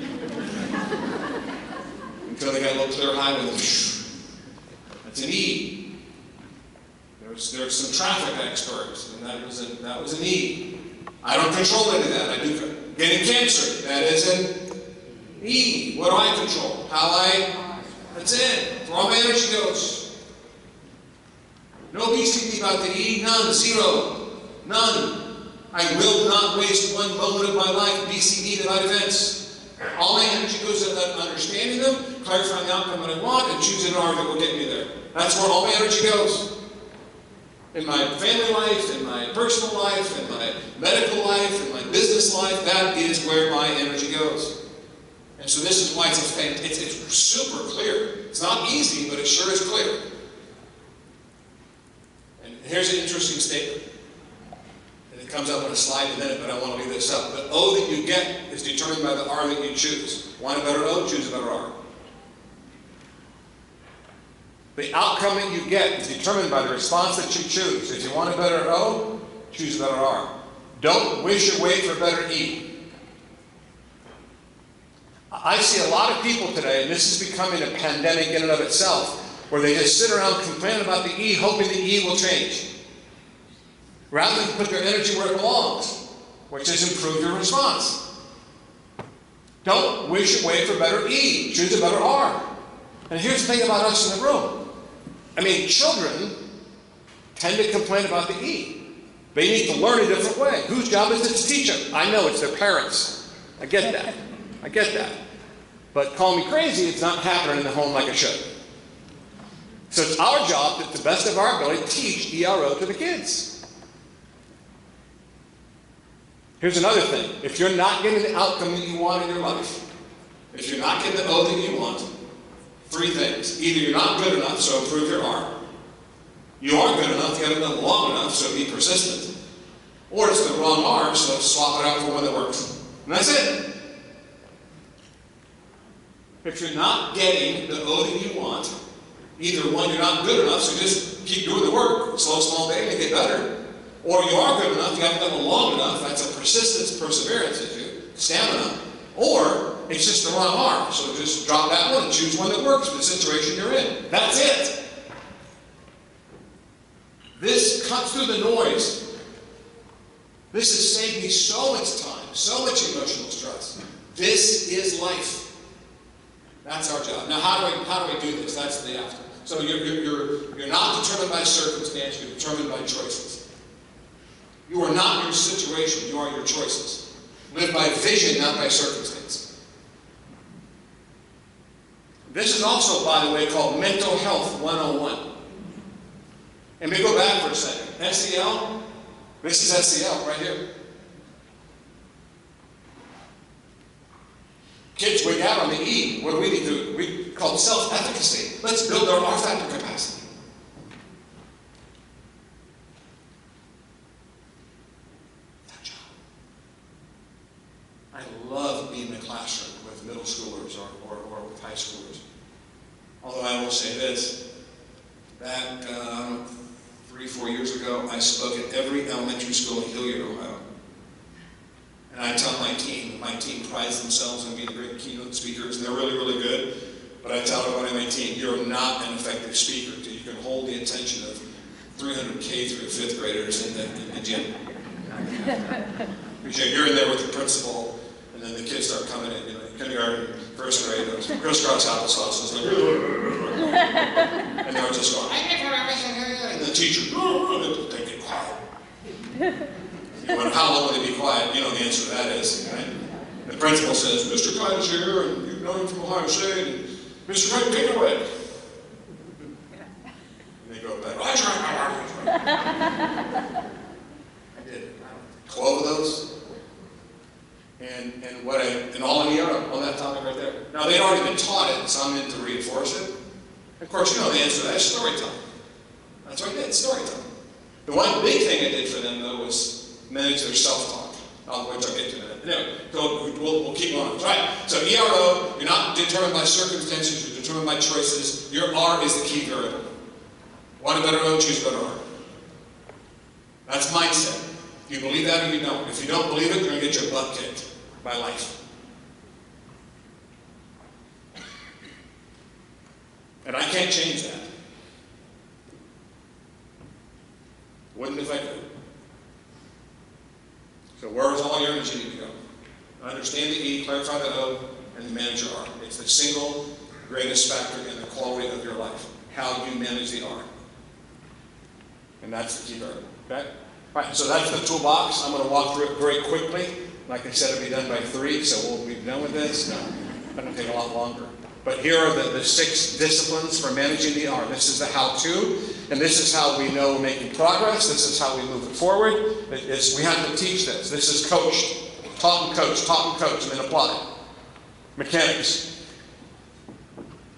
Until they got a little clear highway. That's an E. There's some traffic experts, and that was an E. I don't control any of that. I do getting cancer. That is an E. What do I control? That's it. Where all my energy goes. No BCD about the E. None. Zero. None. I will not waste one moment of my life BCD about events. All my energy goes to understanding them, clarifying the outcome that I want, and choosing an R that will get me there. That's where all my energy goes. In my family life, in my personal life, in my medical life, in my business life, that is where my energy goes. And so this is why it's super clear. It's not easy, but it sure is clear. And here's an interesting statement. And it comes up on a slide in a minute, but I want to leave this up. The O that you get is determined by the R that you choose. Want a better O? Choose a better R. The outcome that you get is determined by the response that you choose. If you want a better O, choose a better R. Don't wish or wait for a better E. I see a lot of people today, and this is becoming a pandemic in and of itself, where they just sit around complaining about the E, hoping the E will change, rather than put their energy where it belongs, which is improve your response. Don't wish or wait for a better E. Choose a better R. And here's the thing about us in the room. I mean, children tend to complain about the E. They need to learn a different way. Whose job is it to teach them? I know it's their parents. I get that. I get that. But call me crazy, it's not happening in the home like it should. So it's our job, to the best of our ability, to teach ERO to the kids. Here's another thing. If you're not getting the outcome that you want in your life, if you're not getting the O that you want, three things. Either you're not good enough, so improve your R. You are good enough, you haven't done long enough, so be persistent. Or it's the wrong R, so swap it out for one that works. And that's it. If you're not getting the O that you want, either one, you're not good enough, so just keep doing the work. Slow, small, big, make it better. Or you are good enough, you haven't done it long enough, that's a persistence, perseverance issue, stamina. Or it's just the wrong R, so just drop that one and choose one that works for the situation you're in. That's it. This cuts through the noise. This has saved me so much time, so much emotional stress. This is life. That's our job. Now, how do we do this? That's the after. So you're not determined by circumstance. You're determined by choices. You are not your situation. You are your choices. Live by vision, not by circumstance. This is also, by the way, called Mental Health 101. And we go back for a second. SEL. This is SEL right here. Kids wig out on the E. What do we need to do? We call it self-efficacy. Let's build our R factor capacity. That job. I love being in the classroom with middle schoolers or with high schoolers. Although I will say this, back 3-4 years ago, I spoke at every elementary school in Hilliard, Ohio. And I tell my team prides themselves on being great keynote speakers, and they're really, really good. But I tell everyone on my team, you're not an effective speaker until you can hold the attention of 300K through 5th graders in the gym. Because you're in there with the principal, and then the kids start coming in, kindergarten, first grade, those crisscross applesauce. And they were just going, and the teacher, they get quiet. You wonder how long will they be quiet? You know the answer to that is, right? The principal says, Mr. Kight is here, and you've known him from Ohio State, and Mr. Kight, take it away. And they go back, I did 12 of those. And all in Europe on that topic right there. Now, they'd already been taught it, so I'm in to reinforce it. Of course, you know the answer to that is storytelling. That's what I did, storytelling. The one big thing I did for them, though, was manage their self-talk, which I'll get to in a minute. Anyway, so we'll keep going. Right, so ERO, you're not determined by circumstances, you're determined by choices. Your R is the key variable. Want a better O, choose a better R. That's mindset. You believe that or you don't. If you don't believe it, you're going to get your butt kicked by life. And I can't change that. Wouldn't if I could. So where does all your energy need to go? Understand the E, clarify the O, and manage your R. It's the single greatest factor in the quality of your life. How you manage the R. And that's the key variable. Okay? Right, so that's the toolbox. I'm going to walk through it very quickly. Like I said, it'll be done by 3, so we'll be done with this. No, it's going to take a lot longer. But here are the 6 disciplines for managing the R. This is the how-to, and this is how we know we're making progress. This is how we move it forward. We have to teach this. This is coached. Taught and coach, and then apply. Mechanics.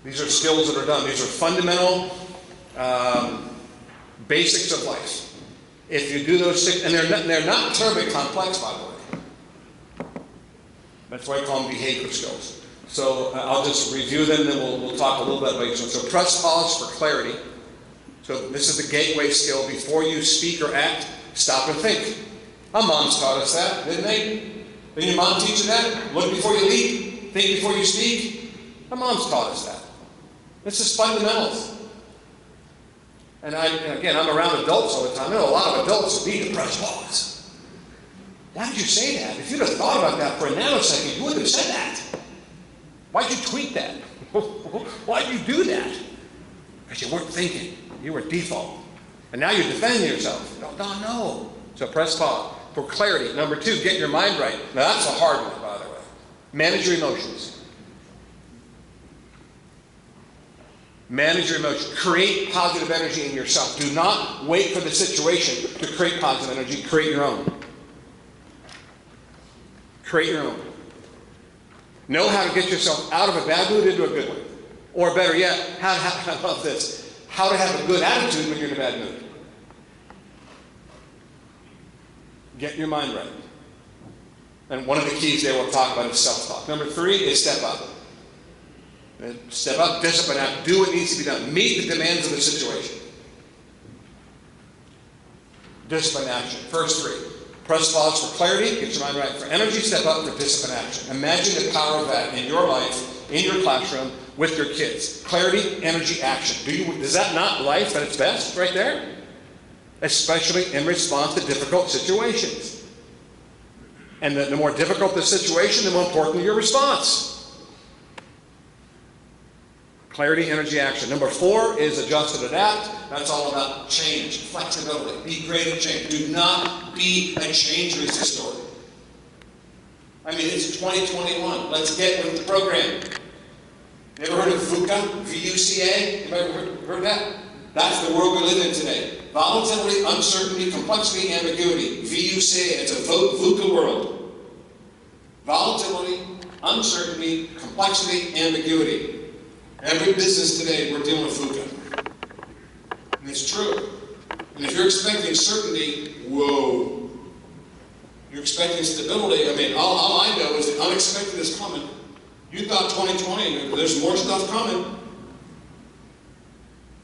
These are skills that are done. These are fundamental basics of life. If you do those 6, and they're not terribly complex, by the way. That's why I call them behavior skills. So I'll just review them, then we'll talk a little bit about each one. So press pause for clarity. So this is the gateway skill. Before you speak or act, stop and think. Our moms taught us that, didn't they? Didn't your mom teach you that? Look before you leap, think before you speak. Our moms taught us that. This is fundamentals. And again, I'm around adults all the time. I know a lot of adults who need to press pause. Why did you say that? If you'd have thought about that for a nanosecond, you wouldn't have said that. Why'd you tweet that? Why'd you do that? Because you weren't thinking. You were default. And now you're defending yourself. No. So press pause. For clarity. Number 2, get your mind right. Now that's a hard one, by the way. Manage your emotions. Manage your emotions. Create positive energy in yourself. Do not wait for the situation to create positive energy. Create your own. Create your own. Know how to get yourself out of a bad mood into a good one. Or better yet, I love this, how to have a good attitude when you're in a bad mood. Get your mind right. And one of the keys there we'll talk about is self-talk. Number 3 is step up. Step up, discipline out, do what needs to be done. Meet the demands of the situation. Discipline action. First 3. Press pause for clarity, get your mind right. For energy, step up for discipline action. Imagine the power of that in your life, in your classroom, with your kids. Clarity, energy, action. Is that not life at its best right there? Especially in response to difficult situations. And the more difficult the situation, the more important your response. Clarity, energy, action. Number 4 is adjust and adapt. That's all about change, flexibility. Be great at change. Do not be a change resistor. I mean, it's 2021. Let's get with the program. You ever heard of VUCA? V-U-C-A? You ever heard that? That's the world we live in today. Volatility, uncertainty, complexity, ambiguity. V-U-C-A. It's a VUCA world. Volatility, uncertainty, complexity, ambiguity. Every business today, we're dealing with VUCA. And it's true. And if you're expecting certainty, whoa. You're expecting stability. I mean, all I know is the unexpected is coming. You thought 2020, there's more stuff coming.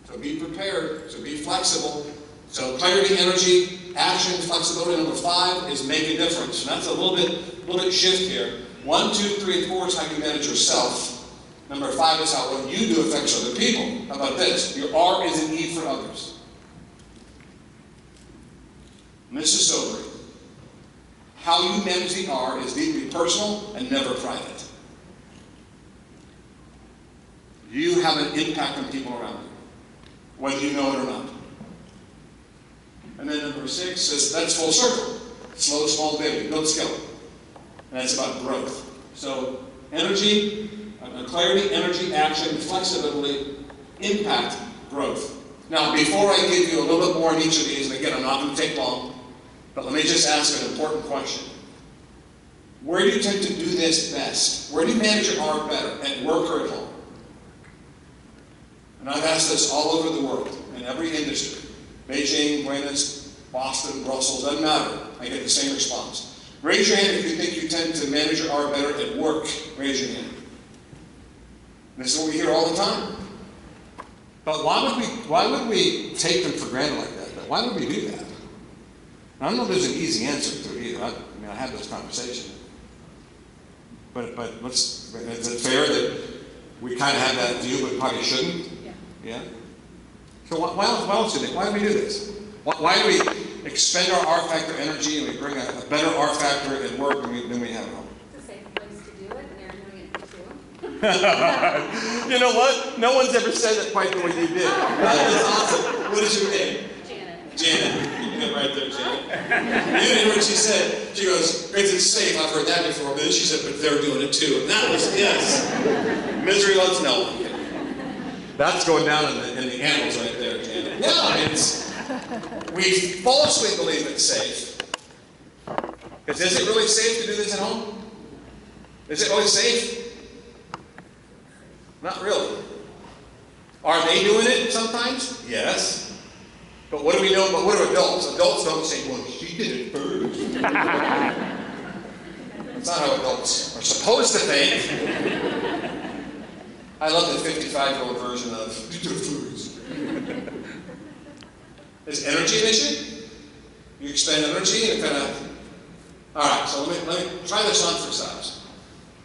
So be prepared. So be flexible. So clarity, energy, action, flexibility. Number 5 is make a difference. And that's a little bit shift here. 1, 2, 3, and 4 is how you manage yourself. Number 5 is how what you do affects other people. How about this? Your R is an E for others. And this is sobering. How you manage the R is deeply personal and never private. you have an impact on people around you, whether you know it or not. And then number 6 says that's full circle. Slow, small, big, build skill. And that's about growth. So energy, clarity, energy, action, flexibility, impact, growth. Now, before I give you a little bit more on each of these, and again, I'm not going to take long, but let me just ask an important question. Where do you tend to do this best? Where do you manage your R better, at work or at home? And I've asked this all over the world, in every industry. Beijing, Buenos, Boston, Brussels, doesn't matter. I get the same response. Raise your hand if you think you tend to manage your R better at work. Raise your hand. This is what we hear all the time. But why would we take them for granted like that? But why would we do that? I don't know if there's an easy answer to it either. I had this conversation. But is it fair that we kind of have that view, but probably shouldn't? Yeah? So why else do we do this? Why do we expend our R factor energy and we bring a better R factor at work than we have at home? It's a safe place to do it, and they're doing it too. You know what? No one's ever said it quite the way you did. That's awesome. What is your name? Janet. Janet. You got right there, Janet. You didn't hear what she said. She goes, it's safe. I've heard that before. But then she said, but they're doing it too. And that was, yes. Misery loves no one. That's going down in the annals right there, Janet. Yeah, we falsely believe it's safe. Because is it really safe to do this at home? Is it really safe? Not really. Are they doing it sometimes? Yes. But what do we know? But what do adults? Adults don't say, well, she did it first. That's not how adults are supposed to think. I love the 55-year-old version of, you did it first. Is energy an issue? You expend energy and kind of... All right, so let me try this on for size.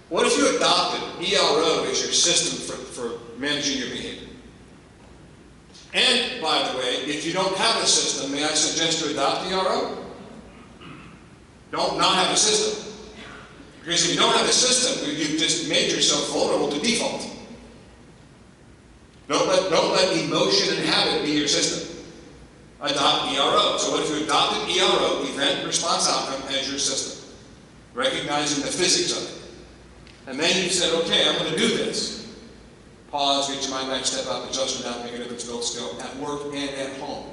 What if you adopted ERO as your system for managing your behavior? And, by the way, if you don't have a system, may I suggest to adopt ERO? Don't not have a system. Because if you don't have a system, you've just made yourself vulnerable to default. Don't let emotion and habit be your system. Adopt ERO. So what if you adopted ERO, event, response, outcome, as your system? Recognizing the physics of it. And then you said, okay, I'm going to do this. Pause, reach your mind back, step up, adjust without making it build skill at work and at home.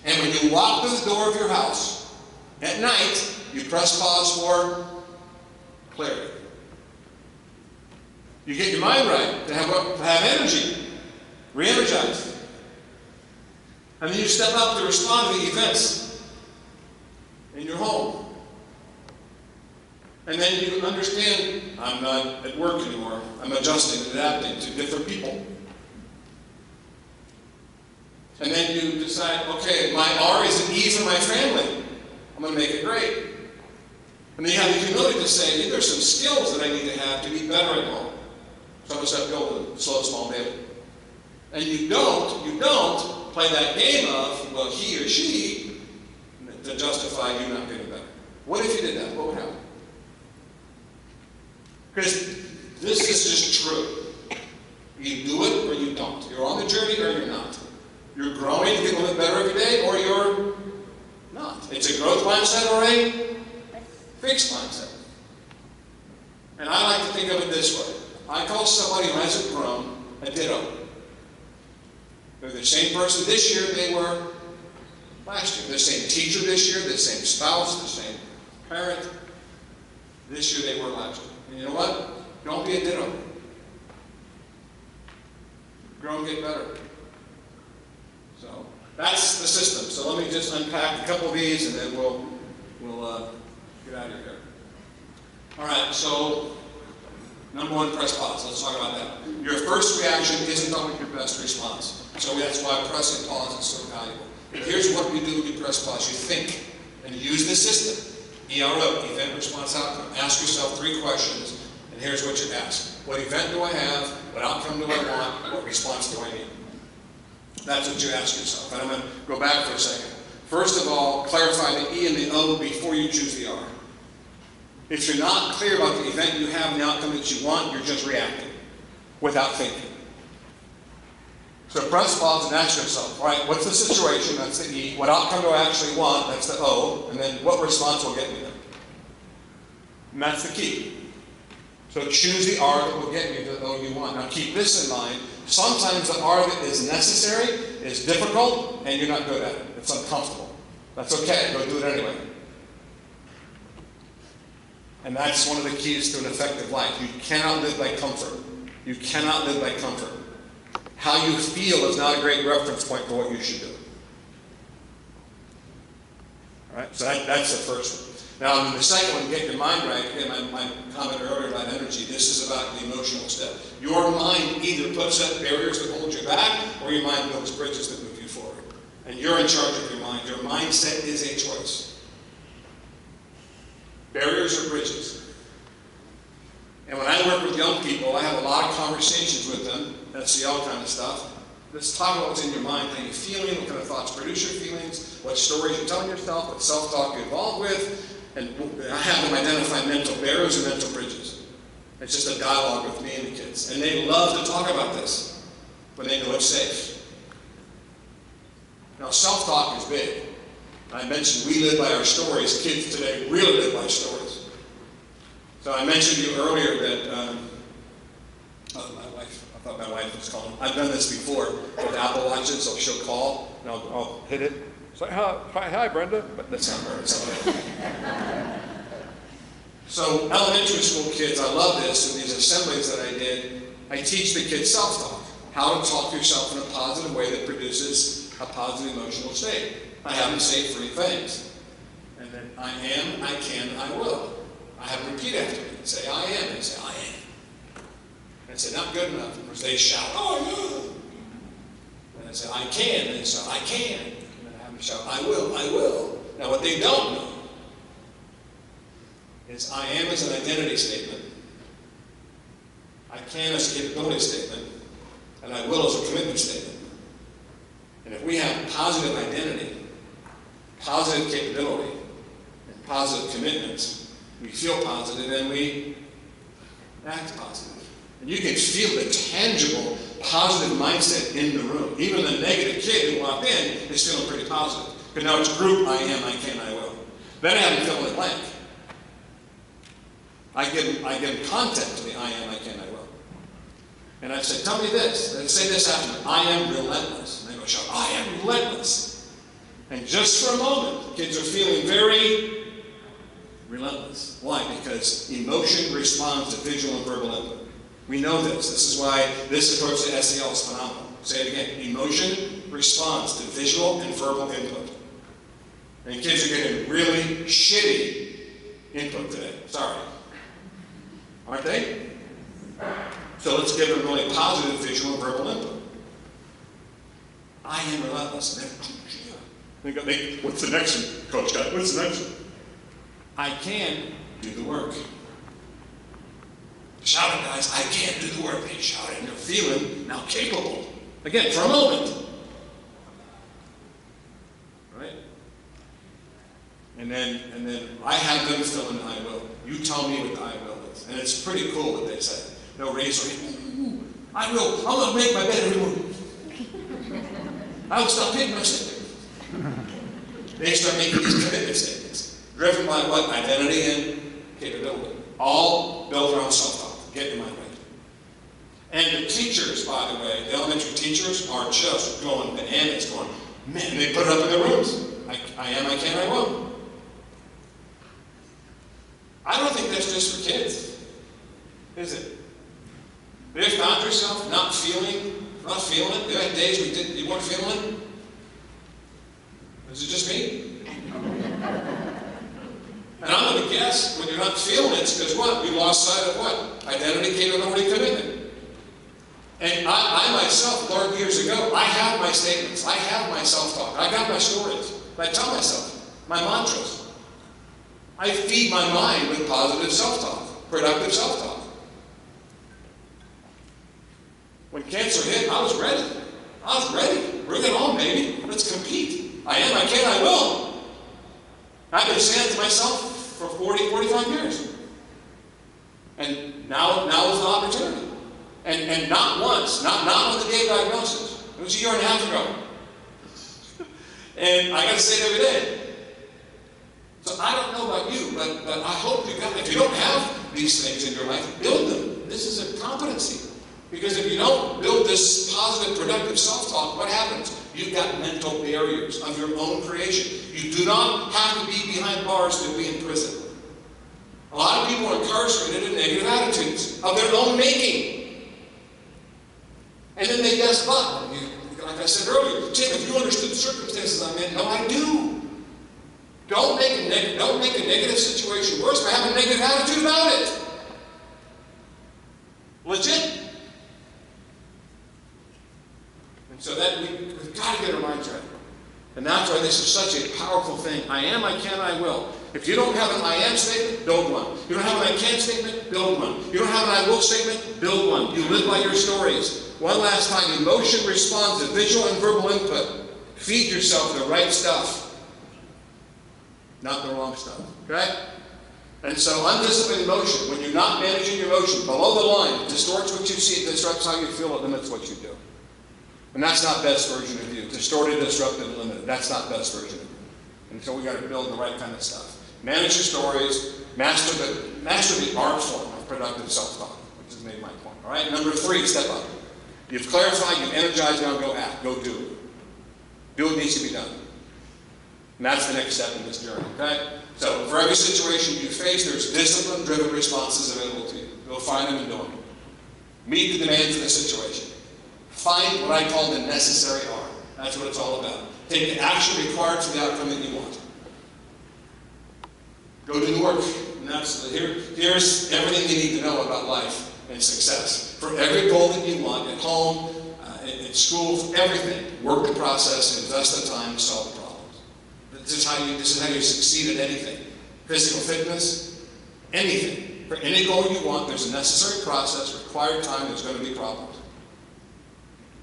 And when you walk through the door of your house at night, you press pause for clarity. You get your mind right to have energy, re-energized. And then you step up to respond to the events in your home. And then you understand, I'm not at work anymore. I'm adjusting and adapting to different people. And then you decide, okay, my R is an E for my family. I'm going to make it great. And then you have the humility to say, hey, there's some skills that I need to have to be better at home. So I'm going to start building slow, small, big. And you don't play that game of, well, he or she, to justify you not getting better. What if you did that? What would happen? Because this is just true. You do it or you don't. You're on the journey or you're not. You're growing to get a little bit better every day or you're not. It's a growth mindset or a fixed mindset. And I like to think of it this way. I call somebody who hasn't grown a ditto. They're the same person this year they were last year. The same teacher this year, the same spouse, the same parent. This year they were last year. And you know what? Don't be a ditto. Grow and get better. So that's the system. So let me just unpack a couple of these and then we'll get out of here. All right, so number one, press pause. Let's talk about that. Your first reaction isn't always your best response. So that's why pressing pause is so valuable. And here's what you do when you press pause. You think and use the system. ERO, event, response, outcome. Ask yourself 3 questions, and here's what you ask. What event do I have? What outcome do I want? What response do I need? That's what you ask yourself. And I'm going to go back for a second. First of all, clarify the E and the O before you choose the R. If you're not clear about the event you have and the outcome that you want, you're just reacting without thinking. So press pause and ask yourself, all right, what's the situation? That's the E. What outcome do I actually want? That's the O. And then what response will get me there? And that's the key. So choose the R that will get you to the O you want. Now keep this in mind. Sometimes the R that is necessary is difficult and you're not good at it. It's uncomfortable. That's okay. Go do it anyway. And that's one of the keys to an effective life. You cannot live by comfort. You cannot live by comfort. How you feel is not a great reference point for what you should do. All right, so that's the first one. Now, the second one, get your mind right. Again, my comment earlier about energy, this is about the emotional step. Your mind either puts up barriers that hold you back, or your mind builds bridges that move you forward. And you're in charge of your mind. Your mindset is a choice. Barriers or bridges. And when I work with young people, I have a lot of conversations with them, SEL kind of stuff. Let's talk about what's in your mind, how you're feeling, what kind of thoughts produce your feelings, what stories you're telling yourself, what self-talk you're involved with. And I have them identify mental barriers and mental bridges. It's just a dialogue with me and the kids. And they love to talk about this when they know it's safe. Now, self-talk is big. I mentioned we live by our stories. Kids today really live by stories. So I mentioned to you earlier that, my wife was calling. I've done this before with Apple Watches, so she'll call, and I'll hit it. It's like, hi, Brenda. But that's not her. So elementary school kids, I love this. In these assemblies that I did, I teach the kids self-talk. How to talk to yourself in a positive way that produces a positive emotional state. I have them say 3 things. And then I am, I can, I will. I have them repeat after me. Say I am, and say I am. And I say, not good enough. Because they shout, oh, no. And I say, I can. And they say, I can. And then I have them shout, I will, I will. Now, what they don't know is I am as an identity statement. I can as a capability statement. And I will as a commitment statement. And if we have positive identity, positive capability, and positive commitments, we feel positive and we act positive. And you can feel the tangible, positive mindset in the room. Even the negative kid who walked in is feeling pretty positive. Because now it's group, I am, I can, I will. Then I have them fill in the blank. I give them content to the I am, I can, I will. And I say, tell me this. And say this after me. I am relentless. And they go, shout, I am relentless. And just for a moment, kids are feeling very relentless. Why? Because emotion responds to visual and verbal input. We know this. This is why this approach to SEL is phenomenal. Say it again. Emotion responds to visual and verbal input. And kids are getting really shitty input today. Sorry. Aren't they? So let's give them really positive visual and verbal input. I am relentless. What's the next one, Coach Guy? What's the next one? I can do the work. Shout it, guys. I can do the work. They shout it, and they're feeling now capable. Again, for a moment. Right? And then I have them fill in I will. You tell me what the I will is. And it's pretty cool what they say. They'll raise their hand. I will. I'm going to make my bed every morning. I will stop hitting my stick. They start making these commitment statements. Driven by what? Identity and capability. All built around self-talk. Get your mind right. And the teachers, by the way, the elementary teachers are just going bananas, going, man, they put it up in their rooms. I am, I can, I will. I don't think that's just for kids, is it? Have you ever found yourself not feeling it? You had days where you weren't feeling it? Is it just me? And I'm going to guess when you're not feeling it, it's because what? We lost sight of what? Identity, capability, commitment. And I myself learned years ago, I have my statements. I have my self-talk. I got my stories. I tell myself, my mantras. I feed my mind with positive self-talk, productive self-talk. When cancer hit, I was ready. I was ready. Bring it on, baby. Let's compete. I am, I can, I will. I've been saying it to myself for 40, 45 years. And now is the opportunity. And not once, not when they gave diagnosis. It was a year and a half ago. And I got to say it every day. So I don't know about you, but I hope you got, if you don't have these things in your life, build them. This is a competency. Because if you don't build this positive, productive self-talk, what happens? You've got mental barriers of your own creation. You do not have to be behind bars to be in prison. A lot of people are incarcerated in negative attitudes of their own making. And then they guess, but, like I said earlier, Tim, if you understood the circumstances I'm in, no, I do. Don't make a negative situation worse by having a negative attitude about it. Legit. And so that we've got to get our minds right. And that's why this is such a powerful thing. I am, I can, I will. If you don't have an I am statement, build one. You don't have an I can statement, build one. You don't have an I will statement, build one. You live by your stories. One last time, emotion responds to visual and verbal input. Feed yourself the right stuff, not the wrong stuff. Okay? And so undisciplined emotion, when you're not managing your emotion, below the line, it distorts what you see, it disrupts how you feel, it limits what you do. And that's not best version of you. Distorted, disrupted, and limited. That's not best version of you. And so we got to build the right kind of stuff. Manage your stories, master the art form of productive self-talk, which has made my point. All right? Number 3, step up. You've clarified, you've energized, now go act, go do it. Do what needs to be done. And that's the next step in this journey, okay? So for every situation you face, there's discipline-driven responses available to you. Go find them and do them. Meet the demands of the situation. Find what I call the necessary R. That's what it's all about. Take the action required for the outcome that you want. Go do the work. And that's, here's everything you need to know about life and success. For every goal that you want, at home, at school, for everything, work the process, invest the time to solve the problems. This is how you succeed at anything. Physical fitness, anything. For any goal you want, there's a necessary process, required time, there's going to be problems.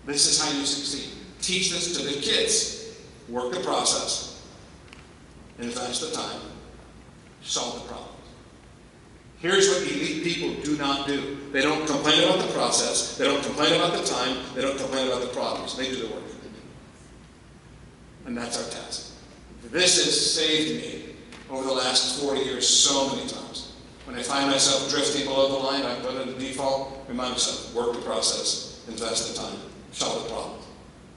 This is how you succeed. Teach this to the kids. Work the process, invest the time, solve the problems. Here's what elite people do not do. They don't complain about the process, they don't complain about the time, they don't complain about the problems. They do the work. And that's our task. This has saved me over the last 40 years so many times. When I find myself drifting below the line, I put in the default, remind myself, work the process, invest the time, solve the problem.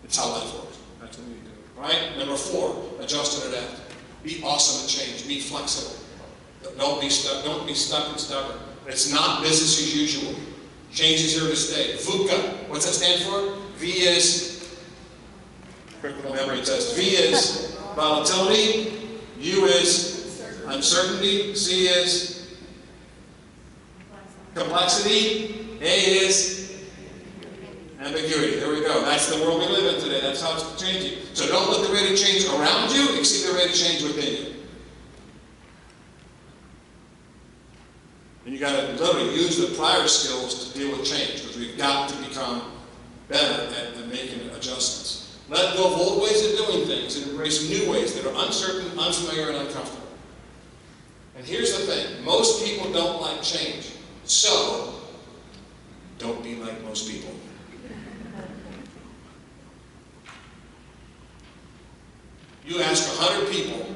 It's how life works. That's what we do. Right? Number 4, adjust and adapt. Be awesome and change. Be flexible. Don't be stuck. Don't be stuck and stubborn. It's not business as usual. Change is here to stay. VUCA. What's that stand for? V is critical memory test. V is volatility. U is uncertainty. C is complexity. A is ambiguity. There we go. That's the world we live in today. That's how it's changing. So don't let the rate of change around you exceed the rate of change within you. And you got to literally use the prior skills to deal with change, because we've got to become better at making adjustments. Let go of old ways of doing things and embrace new ways that are uncertain, unfamiliar, and uncomfortable. And here's the thing. Most people don't like change. So, don't be like most people. You ask 100 people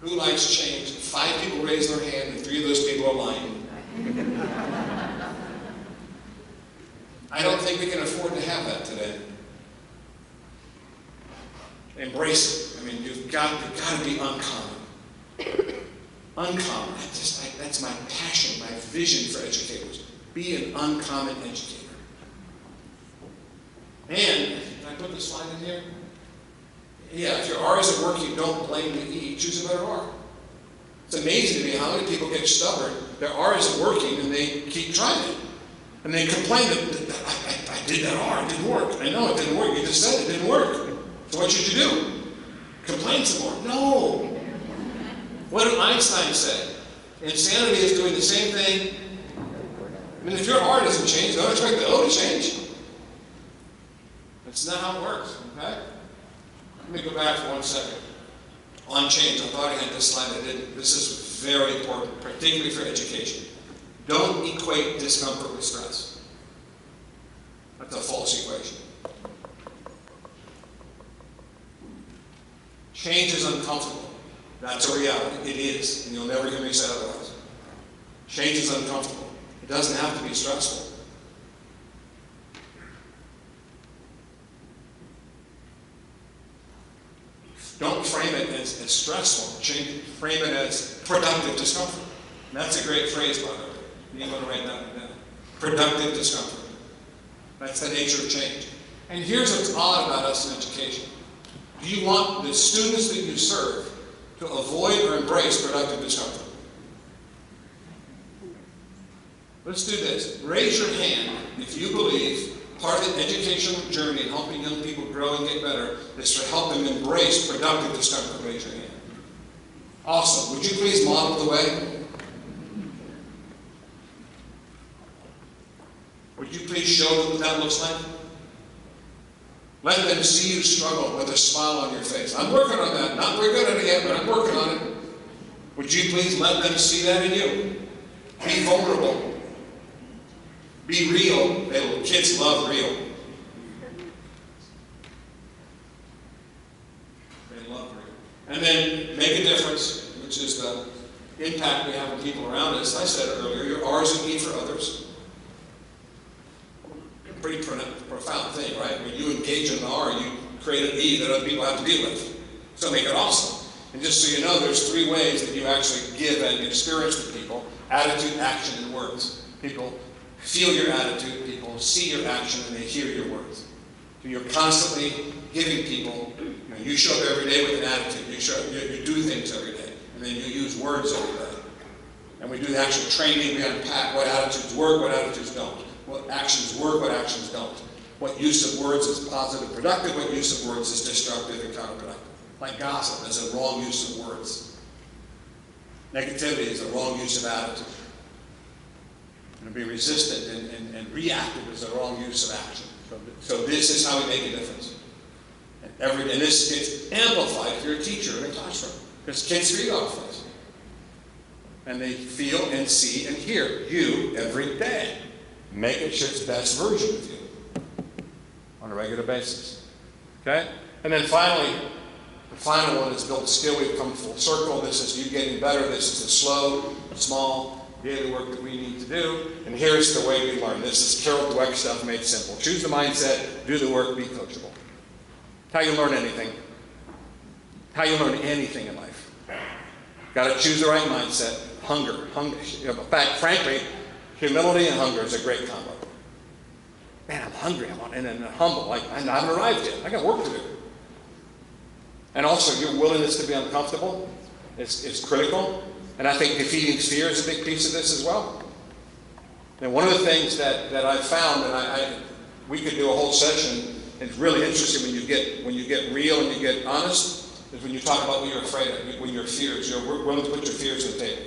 who likes change, 5 people raise their hand, and 3 of those people are lying. I don't think we can afford to have that today. Embrace it. I mean, you've got to be uncommon. Uncommon. That's my passion, my vision for educators. Be an uncommon educator. And, can I put this slide in here? Yeah, if your R isn't working, don't blame the E. Choose a better R. It's amazing to me how many people get stubborn. Their R isn't working, and they keep trying it. And they complain that I did that R, it didn't work. I know it didn't work. You just said it didn't work. So what should you do? Complain some more. No. What did Einstein say? Insanity is doing the same thing. I mean, if your R doesn't change, don't expect the O to change. That's not how it works, okay? Let me go back for 1 second. On change, I thought I had this slide, I didn't. This is very important, particularly for education. Don't equate discomfort with stress. That's a false equation. Change is uncomfortable. That's a reality. It is, and you'll never hear me say otherwise. Change is uncomfortable. It doesn't have to be stressful. Don't frame it as stressful. Frame it as productive discomfort. And that's a great phrase, by the way. You want to write that one down. Productive discomfort. That's the nature of change. And here's what's odd about us in education. Do you want the students that you serve to avoid or embrace productive discomfort? Let's do this. Raise your hand if you believe part of the educational journey in helping young people grow and get better is to help them embrace productive discomfort. Raise your hand. Awesome. Would you please model the way? Would you please show them what that looks like? Let them see you struggle with a smile on your face. I'm working on that. Not very good at it yet, but I'm working on it. Would you please let them see that in you? Be vulnerable. Be real. Kids love real. They love real. And then make a difference, which is the impact we have on people around us. I said earlier, your R's and E for others. Pretty profound thing, right? When you engage in an R, you create an E that other people have to deal with. So make it awesome. And just so you know, there's 3 ways that you actually give and experience with people: attitude, action, and words. People feel your attitude, people see your action, and they hear your words. So you're constantly giving people, you show up every day with an attitude. You do things every day, and then you use words every day. And we do the actual training, we unpack what attitudes work, what attitudes don't. What actions work, what actions don't. What use of words is positive, productive, what use of words is destructive and counterproductive. Like gossip is a wrong use of words. Negativity is a wrong use of attitude. And to be resistant and reactive is a wrong use of action. So this is how we make a difference. And this gets amplified if you're a teacher in a classroom. Because kids feed off this. And they feel and see and hear you every day. Make it its best version of you on a regular basis. Okay? And then finally, the final one is build skill. We've come full circle. This is you getting better. This is the slow, small, daily work that we need to do. And here's the way we learn. This is Carol Dweck stuff made simple. Choose the mindset, do the work, be coachable. How you learn anything. How you learn anything in life. Got to choose the right mindset. Hunger. In fact, frankly, humility and hunger is a great combo. Man, I'm hungry, and humble, like I haven't arrived yet. I got work to do. And also, your willingness to be uncomfortable is critical. And I think defeating fear is a big piece of this as well. And one of the things that I've found, and we could do a whole session, it's really interesting when you get real and you get honest, is when you talk about what you're afraid of, when your fears, you're willing to put your fears on the table.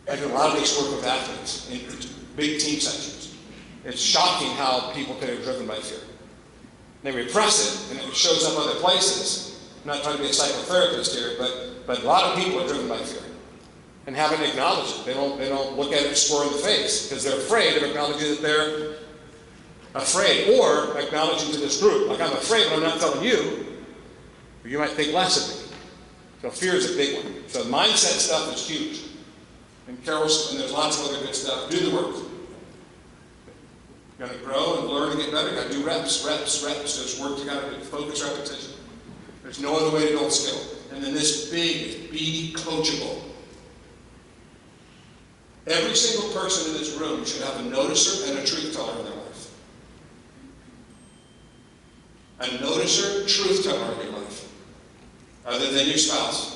I do a lot of this work with athletes in big team sessions. It's shocking how people can be driven by fear. They repress it, and it shows up other places. I'm not trying to be a psychotherapist here, but a lot of people are driven by fear and haven't acknowledged it. They don't look at it square in the face because they're afraid of acknowledging that they're afraid, or acknowledging to this group, like I'm afraid, but I'm not telling you, or you might think less of me. So fear is a big one. So mindset stuff is huge. And there's lots of other good stuff. Do the work. You got to grow and learn and get better. You got to do reps. There's work you got to do. Focus, repetition. There's no other way to build skill. And then this big is be coachable. Every single person in this room should have a noticer and a truth teller in their life. A noticer, truth teller in your life, other than your spouse.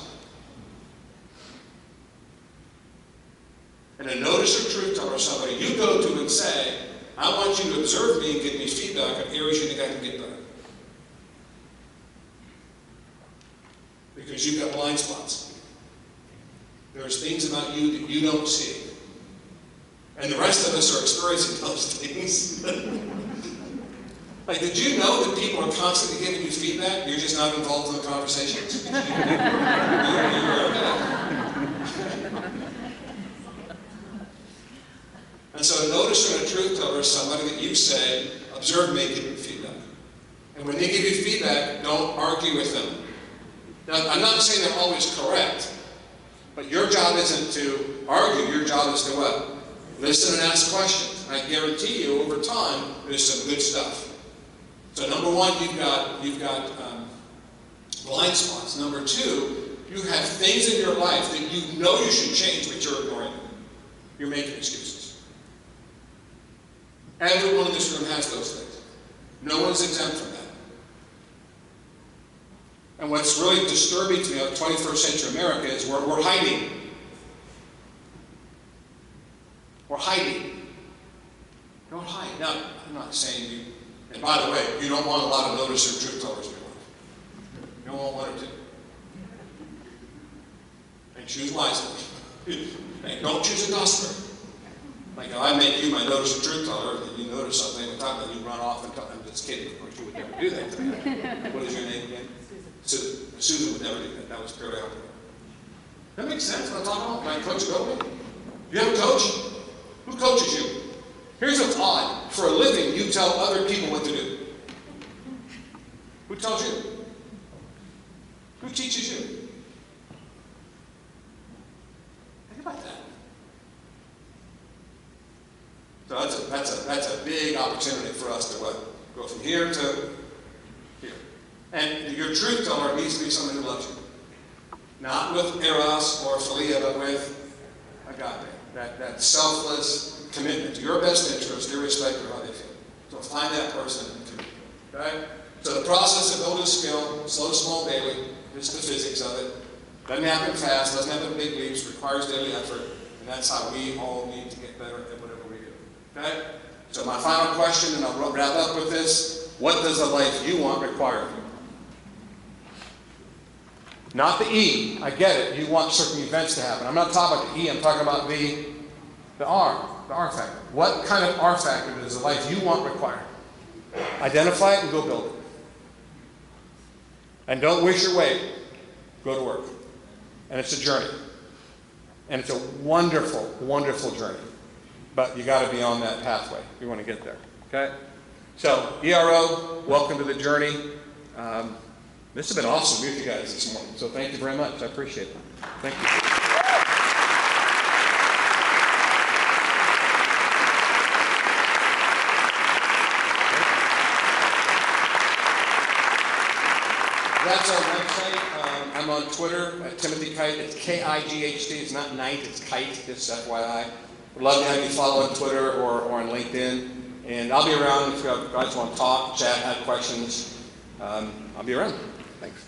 And a noticer, truth teller is somebody you go to and say, I want you to observe me and give me feedback on areas you think I can get better. Because you've got blind spots. There's things about you that you don't see. And the rest of us are experiencing those things. Like, did you know that people are constantly giving you feedback? You're just not involved in the conversations. You're aware of that. And so a noticer and a truth teller is somebody that you say, observe me, give me feedback. And when they give you feedback, don't argue with them. Now, I'm not saying they're always correct, but your job isn't to argue. Your job is to what? Listen and ask questions. I guarantee you, over time, there's some good stuff. So number one, you've got blind spots. Number two, you have things in your life that you know you should change, but you're ignoring them. You're making excuses. Everyone in this room has those things. No one's exempt from that. And what's really disturbing to me about 21st century America is we're hiding. We're hiding. Don't hide. Now, I'm not saying you, and by the way, you don't want a lot of notice or truth tellers in your life. You don't want one or two. And choose wisely. And don't choose a gossiper. Like if I make you my notice or truth teller, and you notice something, and you run off and tell, I'm just kidding, of course you would never do that to me. What is your name again? Susan. Susan would never do that. That was purely out there. That makes sense what I'm talking about? My coach go me? You have a coach? Who coaches you? Here's what's odd. For a living, you tell other people what to do. Who tells you? Who teaches you? Think about that. So that's a big opportunity for us to what? Go from here to here. And your truth teller needs to be someone who loves you. Not with eros or philia, but with agape. That selfless commitment to your best interest, irrespective of how they feel. So find that person and commit. Okay? So the process of building skill, slow, small, daily, just the physics of it. Doesn't happen fast, doesn't happen big leaps, requires daily effort, and that's how we all need to get better at whatever we do. Okay? So my final question, and I'll wrap up with this: what does the life you want require of you? Not the E. I get it. You want certain events to happen. I'm not talking about the E. I'm talking about the R. The R factor. What kind of R factor does the life you want require? Identify it and go build it. And don't wish your way. Go to work. And it's a journey. And it's a wonderful, wonderful journey. But you got to be on that pathway if you want to get there. Okay? So, ERO, welcome to the journey. This has been awesome with you guys this morning. So thank you very much. I appreciate it. Thank you. That's our website. I'm on Twitter at Timothy Kight. It's K-I-G-H-T. It's not Knight, it's Kight, just FYI. We'd love to have you follow on Twitter or on LinkedIn. And I'll be around if you guys want to talk, chat, have questions. I'll be around. Thanks.